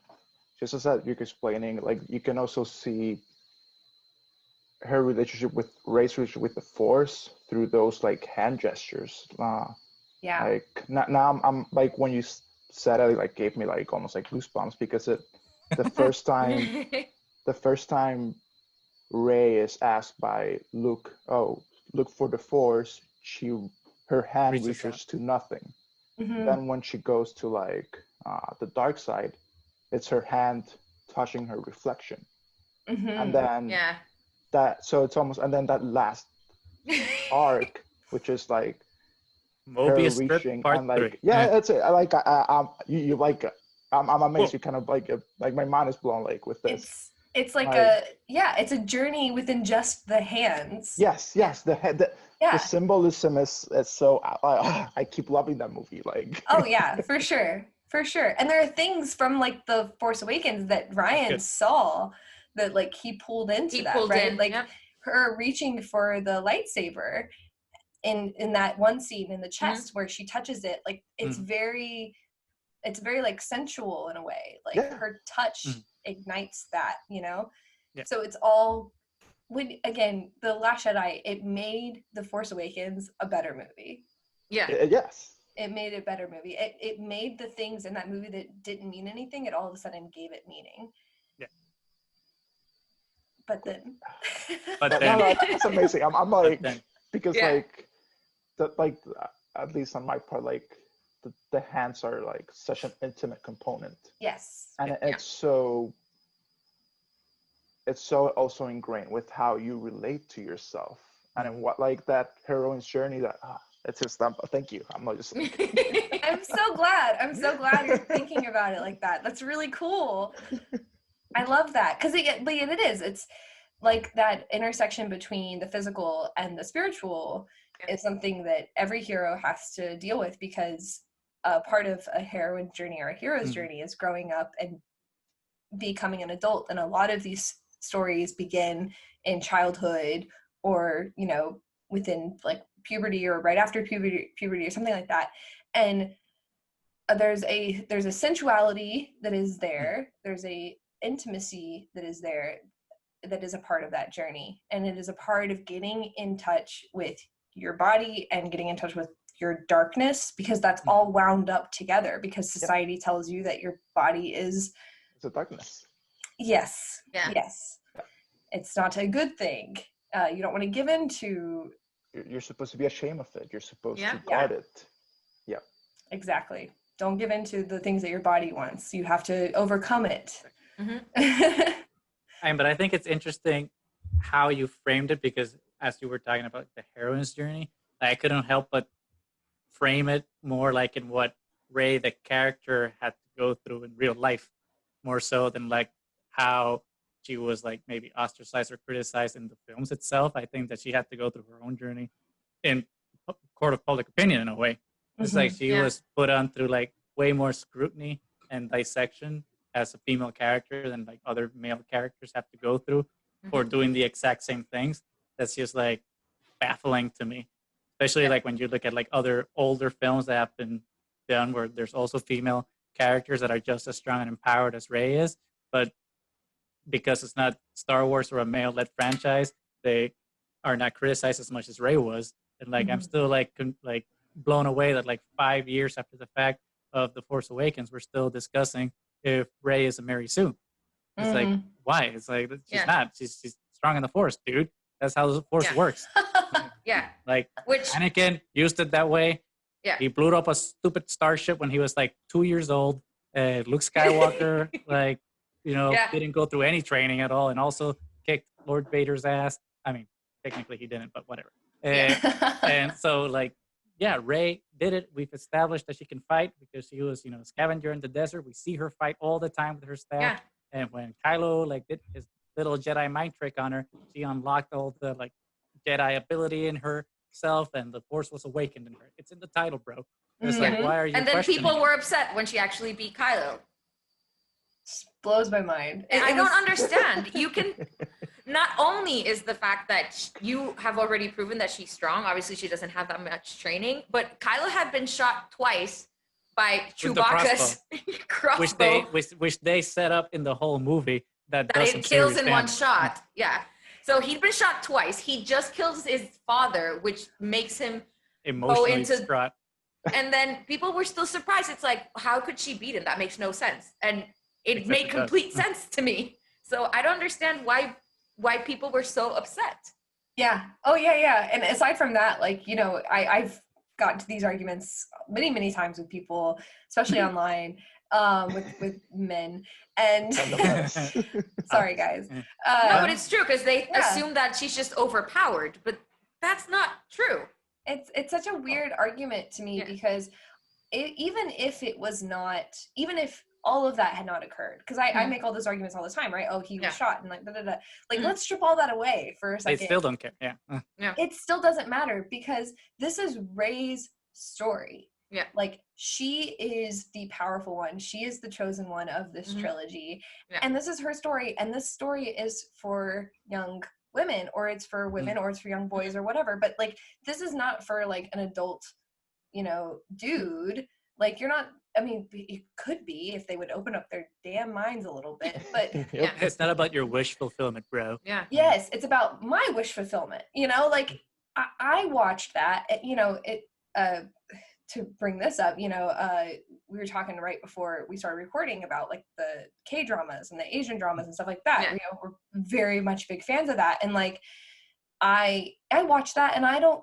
[SPEAKER 4] just as that you're explaining, like you can also see her relationship with Rey's relationship with the Force through those like hand gestures.
[SPEAKER 3] Yeah.
[SPEAKER 4] Like now I'm like when you said it, like gave me like almost like goosebumps because the first time the first time Rey is asked by Luke, oh, look for the Force, her hand
[SPEAKER 1] Reaches
[SPEAKER 4] reaches
[SPEAKER 1] out.
[SPEAKER 4] to nothing.
[SPEAKER 3] Mhm.
[SPEAKER 4] Then when she goes to like the dark side, it's her hand touching her reflection. And
[SPEAKER 3] Mhm.
[SPEAKER 4] then
[SPEAKER 2] Yeah.
[SPEAKER 4] so it's almost, and then that last arc, which is like her
[SPEAKER 1] Mobius strip
[SPEAKER 4] reaching
[SPEAKER 1] part
[SPEAKER 4] and
[SPEAKER 1] 3.
[SPEAKER 4] like, yeah, that's it. I like, you like, I'm amazed.
[SPEAKER 1] Cool.
[SPEAKER 4] You kind of like my mind is blown like with this.
[SPEAKER 3] It's like
[SPEAKER 4] Like,
[SPEAKER 3] it's a journey within just the hands.
[SPEAKER 4] yes, the head, the
[SPEAKER 3] Yeah.
[SPEAKER 4] symbolism is so. I keep loving that movie. Like,
[SPEAKER 3] Oh yeah, for sure. For sure. And there are things from like the Force Awakens that Ryan
[SPEAKER 1] good.
[SPEAKER 3] saw that like he pulled into
[SPEAKER 2] He
[SPEAKER 3] that,
[SPEAKER 2] pulled
[SPEAKER 3] right?
[SPEAKER 2] in,
[SPEAKER 3] Like
[SPEAKER 2] yep.
[SPEAKER 3] her reaching for the lightsaber in that one scene in the chest where she touches it, like it's very like sensual in a way. Like
[SPEAKER 4] yeah,
[SPEAKER 3] her touch ignites that, you know?
[SPEAKER 1] Yeah.
[SPEAKER 3] So it's all when again, The Last Jedi, it made The Force Awakens a better movie.
[SPEAKER 2] Yeah.
[SPEAKER 4] yes.
[SPEAKER 3] It made a better movie. It made the things in that movie that didn't mean anything, it all of a sudden gave it meaning.
[SPEAKER 1] Yeah.
[SPEAKER 3] But then
[SPEAKER 1] But
[SPEAKER 4] No,
[SPEAKER 1] then,
[SPEAKER 4] that's amazing. I'm
[SPEAKER 1] but
[SPEAKER 4] like,
[SPEAKER 1] then,
[SPEAKER 4] because
[SPEAKER 2] Yeah.
[SPEAKER 4] like that, like at least on my part, like the hands are like such an intimate component,
[SPEAKER 3] yes.
[SPEAKER 4] and
[SPEAKER 1] Yeah.
[SPEAKER 4] it's so also ingrained with how you relate to yourself and in what like that heroine's journey that it's just thank you. I'm not just like,
[SPEAKER 3] I'm so glad you're thinking about it like that. That's really cool. I love that because it is. It's like that intersection between the physical and the spiritual is something that every hero has to deal with because part of a heroine's journey or a hero's journey is growing up and becoming an adult. And a lot of these stories begin in childhood or, you know, within like puberty or right after puberty or something like that. And there's a sensuality that is there. There's a intimacy that is there that is a part of that journey, and it is a part of getting in touch with your body and getting in touch with your darkness, because that's all wound up together because society tells you that your body is
[SPEAKER 4] it's a darkness.
[SPEAKER 3] yes
[SPEAKER 2] Yeah.
[SPEAKER 3] yes it's not a good thing. You don't want to give in to
[SPEAKER 4] You're supposed to be ashamed of it. You're supposed
[SPEAKER 2] Yeah.
[SPEAKER 4] to guard it. Yeah.
[SPEAKER 3] exactly. Don't give in to the things that your body wants. You have to overcome it.
[SPEAKER 1] but I think it's interesting how you framed it, because as you were talking about the heroine's journey, I couldn't help but frame it more like in what Rey, the character, had to go through in real life, more so than like how she was like maybe ostracized or criticized in the films itself. I think that she had to go through her own journey in court of public opinion in a way. It's like she was put on through like way more scrutiny and dissection as a female character than like other male characters have to go through for doing the exact same things. That's just like baffling to me, especially like when you look at like other older films that have been done where there's also female characters that are just as strong and empowered as Rey is, but because it's not Star Wars or a male-led franchise, they are not criticized as much as Rey was. And like I'm still like blown away that like 5 years after the fact of The Force Awakens, we're still discussing if Rey is a Mary Sue. It's like, why? It's like she's not. She's strong in the Force, dude. That's how the Force works.
[SPEAKER 2] Yeah.
[SPEAKER 1] Like
[SPEAKER 2] Which
[SPEAKER 1] Anakin used it that way.
[SPEAKER 2] Yeah.
[SPEAKER 1] He blew up a stupid starship when he was like 2 years old. Luke Skywalker, like, didn't go through any training at all, and also kicked Lord Vader's ass. I mean, technically he didn't, but whatever. And so, like, yeah, Rey did it. We've established that she can fight because she was, a scavenger in the desert. We see her fight all the time with her staff.
[SPEAKER 2] Yeah.
[SPEAKER 1] And when Kylo like did his little Jedi mind trick on her, she unlocked all the like Jedi ability in herself, and the Force was awakened in her. It's in the title, bro. It's like, why are you?
[SPEAKER 2] And then
[SPEAKER 1] questioning
[SPEAKER 2] people
[SPEAKER 1] it?
[SPEAKER 2] were upset when she actually beat Kylo.
[SPEAKER 3] Blows my mind.
[SPEAKER 2] I don't understand. You can. Not only is the fact that you have already proven that she's strong. Obviously, she doesn't have that much training, but Kylo had been shot twice by
[SPEAKER 1] With the
[SPEAKER 2] Chewbacca's crossbow
[SPEAKER 1] which they set up in the whole movie that
[SPEAKER 2] that
[SPEAKER 1] does
[SPEAKER 2] it
[SPEAKER 1] some
[SPEAKER 2] kills
[SPEAKER 1] serious
[SPEAKER 2] in one
[SPEAKER 1] damage.
[SPEAKER 2] shot. Yeah. So he'd been shot twice. He just kills his father, which makes him
[SPEAKER 1] Emotionally
[SPEAKER 2] into
[SPEAKER 1] distraught.
[SPEAKER 2] and then people were still surprised. It's like, how could she beat him? That makes no sense. And it
[SPEAKER 1] Except
[SPEAKER 2] made
[SPEAKER 1] it does.
[SPEAKER 2] complete sense to me. So I don't understand why people were so upset.
[SPEAKER 3] Yeah. Oh, yeah. And aside from that, like, you know, I've gotten to these arguments many, many times with people, especially online, with men. And sorry, guys.
[SPEAKER 2] No, but it's true because they assume that she's just overpowered, but that's not true.
[SPEAKER 3] It's such a weird argument to me because even if all of that had not occurred, because I make all those arguments all the time, right? Oh, he was shot and like da da da. Like, let's strip all that away for a second.
[SPEAKER 1] They still don't care. Yeah.
[SPEAKER 3] It still doesn't matter because this is Rey's story.
[SPEAKER 2] Yeah.
[SPEAKER 3] Like, she is the powerful one. She is the chosen one of this trilogy.
[SPEAKER 2] Yeah.
[SPEAKER 3] And this is her story. And this story is for young women, or it's for women, or it's for young boys, or whatever. But like, this is not for like an adult, you know, dude. Like, you're not, I mean, it could be if they would open up their damn minds a little bit, but
[SPEAKER 1] It's not about your wish fulfillment, bro.
[SPEAKER 2] Yeah.
[SPEAKER 3] yes, it's about my wish fulfillment, you know, like I watched that, you know, to bring this up, you know, we were talking right before we started recording about like the K-dramas and the Asian dramas and stuff like that.
[SPEAKER 2] Yeah.
[SPEAKER 3] You know, we're very much big fans of that. And like, I watched that and I don't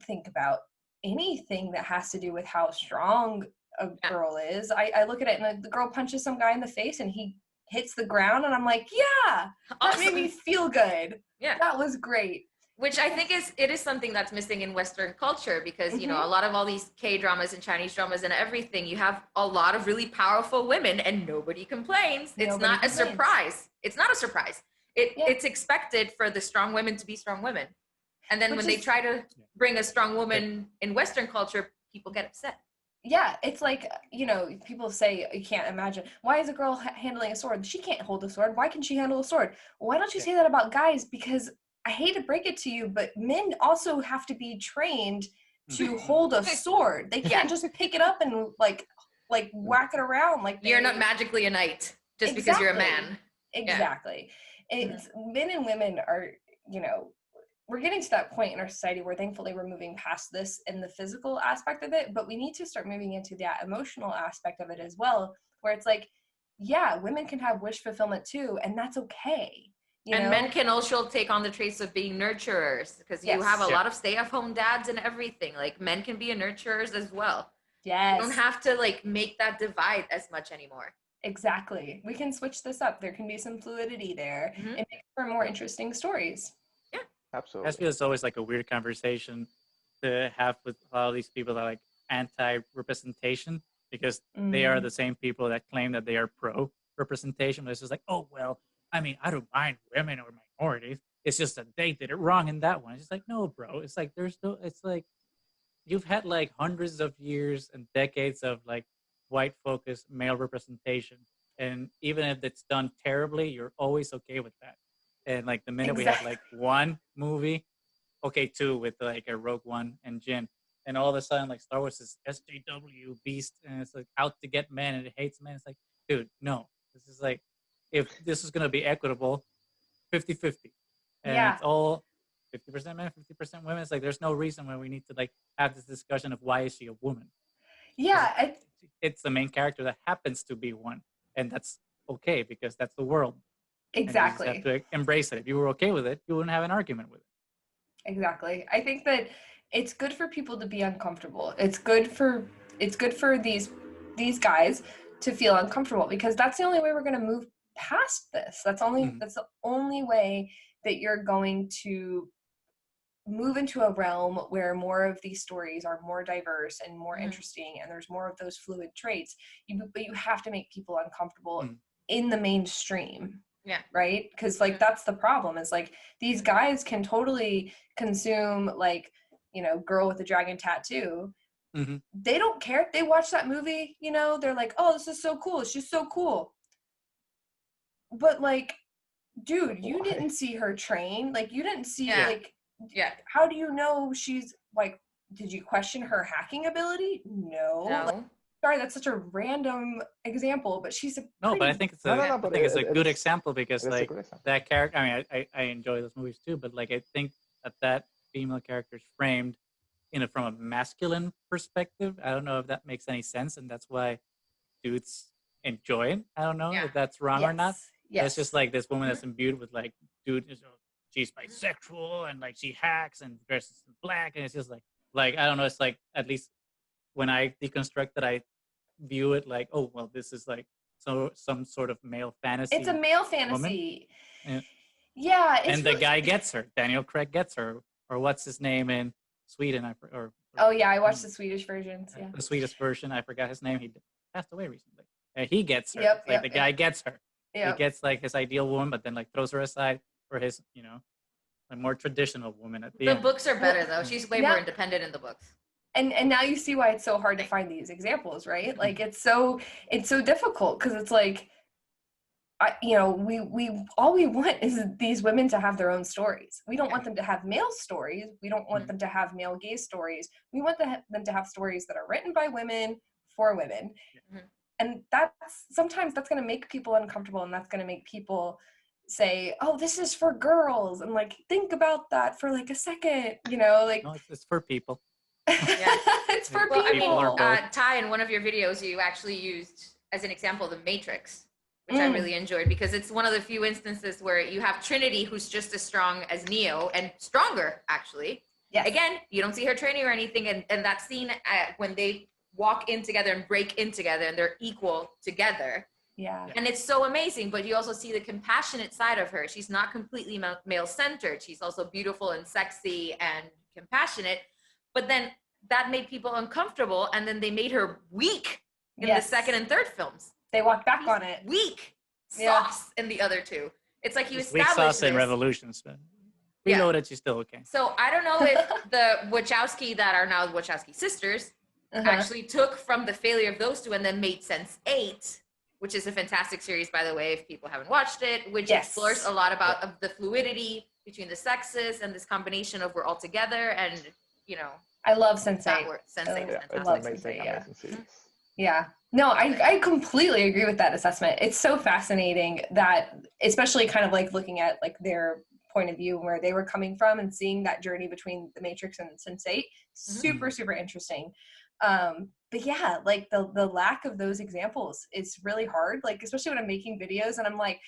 [SPEAKER 3] think about anything that has to do with how strong a girl is. I look at it and the girl punches some guy in the face and he hits the ground and I'm like, yeah, that made me feel good.
[SPEAKER 2] Yeah.
[SPEAKER 3] That was great.
[SPEAKER 2] Which I think is something that's missing in Western culture because, you know, a lot of all these K-dramas and Chinese dramas and everything, you have a lot of really powerful women and nobody complains. It's not a surprise. It's not a surprise. It's expected for the strong women to be strong women. And then when they try to bring a strong woman in Western culture, people get upset.
[SPEAKER 3] Yeah, it's like, you know, people say you can't imagine. Why is a girl handling a sword? She can't hold a sword. Why can she handle a sword? Why don't you say that about guys? Because I hate to break it to you, but men also have to be trained to hold a sword. They can't just pick it up and like whack it around. Like
[SPEAKER 2] you're not magically a knight just because you're a man.
[SPEAKER 3] Exactly. It's men and women are, you know, we're getting to that point in our society where thankfully we're moving past this in the physical aspect of it, but we need to start moving into that emotional aspect of it as well, where it's like, yeah, women can have wish fulfillment too, and that's okay. You know?
[SPEAKER 2] Men can also take on the traits of being nurturers because you have a lot of stay-at-home dads and everything. Like, men can be nurturers as well.
[SPEAKER 3] Yes.
[SPEAKER 2] You don't have to like make that divide as much anymore.
[SPEAKER 3] Exactly. We can switch this up. There can be some fluidity there. It makes for more interesting stories.
[SPEAKER 2] Yeah.
[SPEAKER 4] Absolutely.
[SPEAKER 1] I feel it's always like a weird conversation to have with all these people that are like anti-representation because they are the same people that claim that they are pro-representation. But it's just like, oh, well, I mean, I don't mind women or minorities. It's just that they did it wrong in that one. It's just like, no, bro. It's like it's like you've had like hundreds of years and decades of like white focused male representation. And even if it's done terribly, you're always okay with that. And like the minute we have like one movie, okay, two with like a Rogue One and Jin, and all of a sudden like Star Wars is SJW beast and it's like out to get men and it hates men. It's like, dude, no. This is like, if this is gonna be equitable, 50-50. And it's all 50% men, 50% women. It's like there's no reason why we need to like have this discussion of why is she a woman.
[SPEAKER 3] Yeah.
[SPEAKER 1] It's the main character that happens to be one. And that's okay because that's the world.
[SPEAKER 3] Exactly.
[SPEAKER 1] And you just have to embrace it. If you were okay with it, you wouldn't have an argument with it.
[SPEAKER 3] Exactly. I think that it's good for people to be uncomfortable. It's good for these guys to feel uncomfortable because that's the only way we're going to move past this. That's the only way that you're going to move into a realm where more of these stories are more diverse and more interesting and there's more of those fluid traits. But you have to make people uncomfortable in the mainstream.
[SPEAKER 2] Yeah.
[SPEAKER 3] Right? Because like that's the problem is like these guys can totally consume like, you know, Girl with the Dragon Tattoo. They don't care if they watch that movie, you know, they're like, oh, this is so cool. She's so cool. But like, dude, you didn't see her train. Like you didn't see like how do you know she's like, did you question her hacking ability? No. Like, sorry, that's such a random example, but she's a
[SPEAKER 1] No, but I
[SPEAKER 3] pretty
[SPEAKER 1] think it's
[SPEAKER 4] No,
[SPEAKER 1] a
[SPEAKER 4] no, no.
[SPEAKER 1] I
[SPEAKER 4] But
[SPEAKER 1] think it's a good
[SPEAKER 4] is
[SPEAKER 1] example because
[SPEAKER 4] it is a
[SPEAKER 1] like
[SPEAKER 4] good example.
[SPEAKER 1] that character. I mean, I enjoy those movies too, but like I think that female character is framed from a masculine perspective. I don't know if that makes any sense, and that's why dudes enjoy it. I don't know
[SPEAKER 2] Yeah.
[SPEAKER 1] if that's wrong or not.
[SPEAKER 3] yes,
[SPEAKER 1] But it's just
[SPEAKER 3] yes.
[SPEAKER 1] like this woman that's imbued with like, dude, she's bisexual and like she hacks and dresses in black, and it's just like I don't know. It's like at least when I deconstruct that, I view it like, oh well, this is like some sort of male
[SPEAKER 3] It's a
[SPEAKER 1] fantasy
[SPEAKER 3] male
[SPEAKER 1] woman,
[SPEAKER 3] fantasy.
[SPEAKER 1] and,
[SPEAKER 3] Yeah, it's
[SPEAKER 1] and the
[SPEAKER 3] really.
[SPEAKER 1] guy gets her. Daniel Craig gets her, or what's his name in Sweden? Or
[SPEAKER 3] Oh yeah, I watched the Swedish versions. Yeah.
[SPEAKER 1] the Swedish version. I forgot his name. He passed away recently. He gets her.
[SPEAKER 3] Yep,
[SPEAKER 1] It's like
[SPEAKER 3] yep,
[SPEAKER 1] the
[SPEAKER 3] yep,
[SPEAKER 1] guy gets her. He
[SPEAKER 3] yep.
[SPEAKER 1] gets like his ideal woman, but then like throws her aside for his, a more traditional woman at the
[SPEAKER 2] The
[SPEAKER 1] end.
[SPEAKER 2] books are
[SPEAKER 3] Well,
[SPEAKER 2] better though. She's way
[SPEAKER 3] now,
[SPEAKER 2] more independent in the books.
[SPEAKER 3] and now you see why it's so hard to find these examples, right? Like it's so difficult because it's like we all we want is these women to have their own stories. We don't want them to have male stories. We don't want them to have male gay stories. We want them to have stories that are written by women for women.
[SPEAKER 2] Mhm.
[SPEAKER 3] And sometimes that's going to make people uncomfortable, and that's going to make people say, oh, this is for girls, and like think about that for like a second, like
[SPEAKER 1] No, it's for people.
[SPEAKER 3] it's for
[SPEAKER 2] Well, I mean,
[SPEAKER 1] People are
[SPEAKER 3] people.
[SPEAKER 1] both.
[SPEAKER 2] Ty, in one of your videos, you actually used as an example the Matrix, which I really enjoyed because it's one of the few instances where you have Trinity, who's just as strong as Neo and stronger, actually.
[SPEAKER 3] Yes.
[SPEAKER 2] Again, you don't see her training or anything, and that scene when they walk in together and break in together and they're equal together.
[SPEAKER 3] Yeah.
[SPEAKER 2] And it's so amazing, but you also see the compassionate side of her. She's not completely male-centered. She's also beautiful and sexy and compassionate. But then that made people uncomfortable, and then they made her weak in the second and third films.
[SPEAKER 3] They walked back on it.
[SPEAKER 2] Weak
[SPEAKER 3] Yeah.
[SPEAKER 2] sauce in the other two. It's like you
[SPEAKER 1] Weak
[SPEAKER 2] established
[SPEAKER 1] sauce
[SPEAKER 2] this.
[SPEAKER 1] and Revolutions. But Reloaded, she's still okay.
[SPEAKER 2] So I don't know if the Wachowski that are now the Wachowski sisters actually took from the failure of those two and then made Sense8, which is a fantastic series, by the way, if people haven't watched it, which explores a lot about of the fluidity between the sexes and this combination of we're all together and,
[SPEAKER 3] I love Sense8.
[SPEAKER 2] Sense8 is
[SPEAKER 4] It's
[SPEAKER 2] fantastic.
[SPEAKER 4] amazing, amazing series.
[SPEAKER 3] Yeah. No, I completely agree with that assessment. It's so fascinating that, especially kind of like looking at like their point of view where they were coming from and seeing that journey between the Matrix and Sense8, super, super interesting. But yeah, like the lack of those examples is really hard, like especially when I'm making videos and I'm like,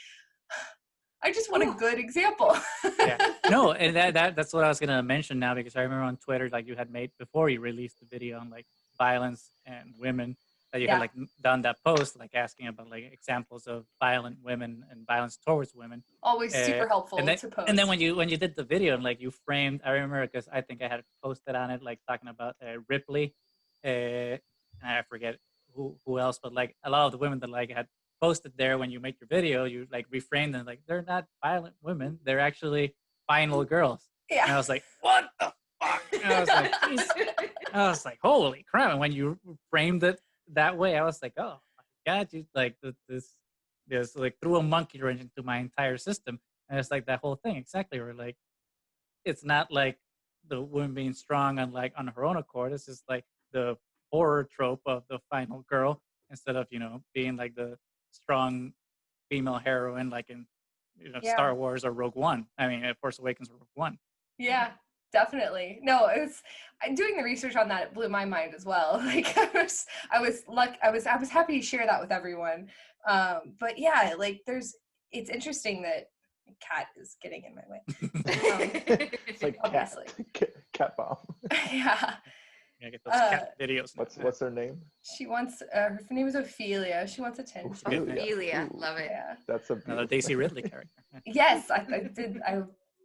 [SPEAKER 3] I just want a good example.
[SPEAKER 1] Yeah. No, and that's what I was gonna mention now, because I remember on Twitter, like you had made before you released the video on like violence and women, that you had like done that post like asking about like examples of violent women and violence towards women.
[SPEAKER 3] Always super helpful
[SPEAKER 1] to post. And then when you did the video and like you framed, I remember because I think I had posted on it like talking about Ripley, and I forget who else, but like a lot of the women that like had posted there when you make your video, you like reframed them like they're not violent women, they're actually final girls.
[SPEAKER 3] Yeah.
[SPEAKER 1] And I was like, what the fuck? And I was like, holy crap! And when you framed it that way, I was like, oh my god, you like this like threw a monkey wrench into my entire system. And it's like that whole thing exactly. Where like it's not like the woman being strong on her own accord. It's just like the horror trope of the final girl, instead of being like the strong female heroine like in Star Wars or Rogue One. I mean, Force Awakens or Rogue One.
[SPEAKER 3] Yeah, definitely. No, doing the research on that, it blew my mind as well. Like I was happy to share that with everyone. But yeah, like it's interesting that cat is getting in my way.
[SPEAKER 4] It's like
[SPEAKER 3] obviously.
[SPEAKER 4] cat bomb.
[SPEAKER 3] Yeah.
[SPEAKER 1] Yeah, get those cat videos.
[SPEAKER 4] What's her name?
[SPEAKER 3] She wants her name is Ophelia. She wants attention.
[SPEAKER 2] Ophelia, love it.
[SPEAKER 3] Yeah.
[SPEAKER 4] That's
[SPEAKER 1] another Daisy Ridley character.
[SPEAKER 3] Yes, I did.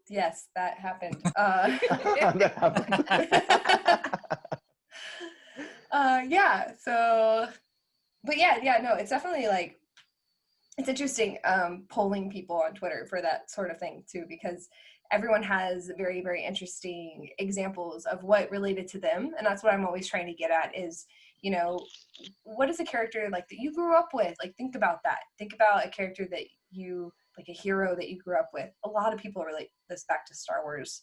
[SPEAKER 3] Yes, that happened.
[SPEAKER 4] That happened.
[SPEAKER 3] Yeah. So, but yeah. No, it's definitely like it's interesting polling people on Twitter for that sort of thing too, because everyone has very, very interesting examples of what related to them. And that's what I'm always trying to get at is, what is a character like that you grew up with? Like, think about that. Think about a character that you, like a hero that you grew up with. A lot of people relate this back to Star Wars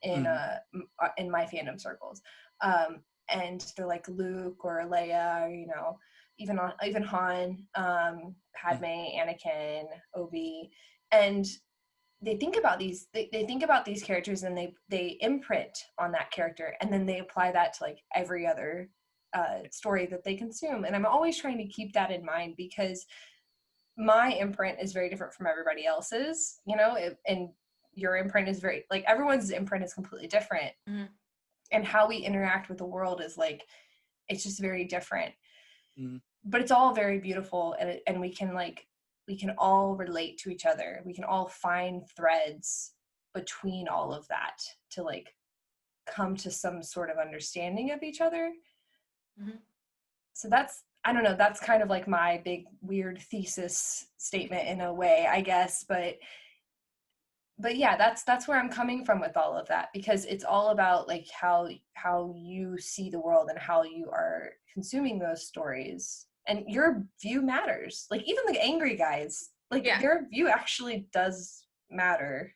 [SPEAKER 3] in my fandom circles. and they're like Luke or Leia, or, you know, even Han, Padme, Anakin, Obi, and they think about these characters, and they imprint on that character, and then they apply that to like every other story that they consume. And I'm always trying to keep that in mind, because my imprint is very different from everybody else's, you know, and your imprint is very, like, everyone's imprint is completely different.
[SPEAKER 2] Mhm.
[SPEAKER 3] And how we interact with the world is like, it's just very different.
[SPEAKER 1] Mm.
[SPEAKER 3] But it's all very beautiful, and we can all relate to each other. We can all find threads between all of that to like come to some sort of understanding of each other.
[SPEAKER 2] Mhm.
[SPEAKER 3] So that's, I don't know, that's kind of like my big weird thesis statement in a way, I guess. But yeah, that's where I'm coming from with all of that, because it's all about like how you see the world and how you are consuming those stories, and your view matters. Like, even the angry guys, like,
[SPEAKER 2] Yeah.
[SPEAKER 3] your view actually does matter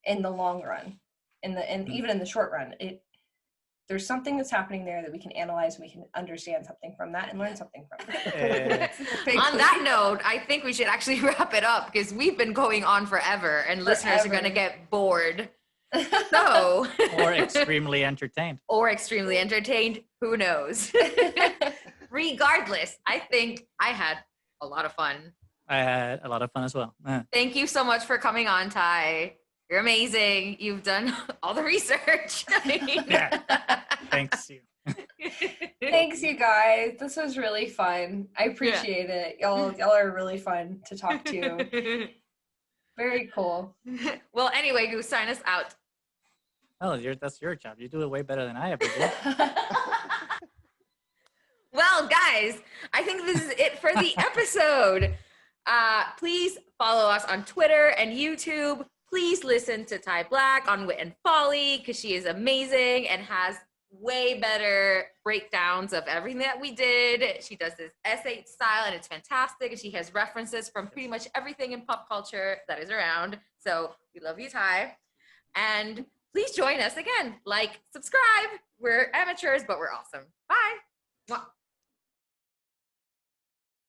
[SPEAKER 3] in the long run, and even in the short run. There's something that's happening there that we can analyze, and we can understand something from that and learn something from it.
[SPEAKER 2] On that note, I think we should actually wrap it up, because we've been going on forever, and listeners are going to get bored. So,
[SPEAKER 1] Or extremely entertained.
[SPEAKER 2] Or extremely entertained. Who knows? Regardless, I think I had a lot of fun.
[SPEAKER 1] I had a lot of fun as well.
[SPEAKER 2] Thank you so much for coming on, Ty. You're amazing. You've done all the research.
[SPEAKER 1] Yeah. Thanks you.
[SPEAKER 3] Thanks, you guys. This was really fun. I appreciate it. Y'all are really fun to talk to. Very cool.
[SPEAKER 2] Well, anyway, you sign us out.
[SPEAKER 1] Oh, that's your job. You do it way better than I ever did.
[SPEAKER 2] Well, guys, I think this is it for the episode. Please follow us on Twitter and YouTube. Please listen to Ty Black on Wit and Folly, because she is amazing and has way better breakdowns of everything that we did. She does this essay style, and it's fantastic. And she has references from pretty much everything in pop culture that is around. So we love you, Ty. And please join us again. Like, subscribe. We're amateurs, but we're awesome. Bye. Mwah.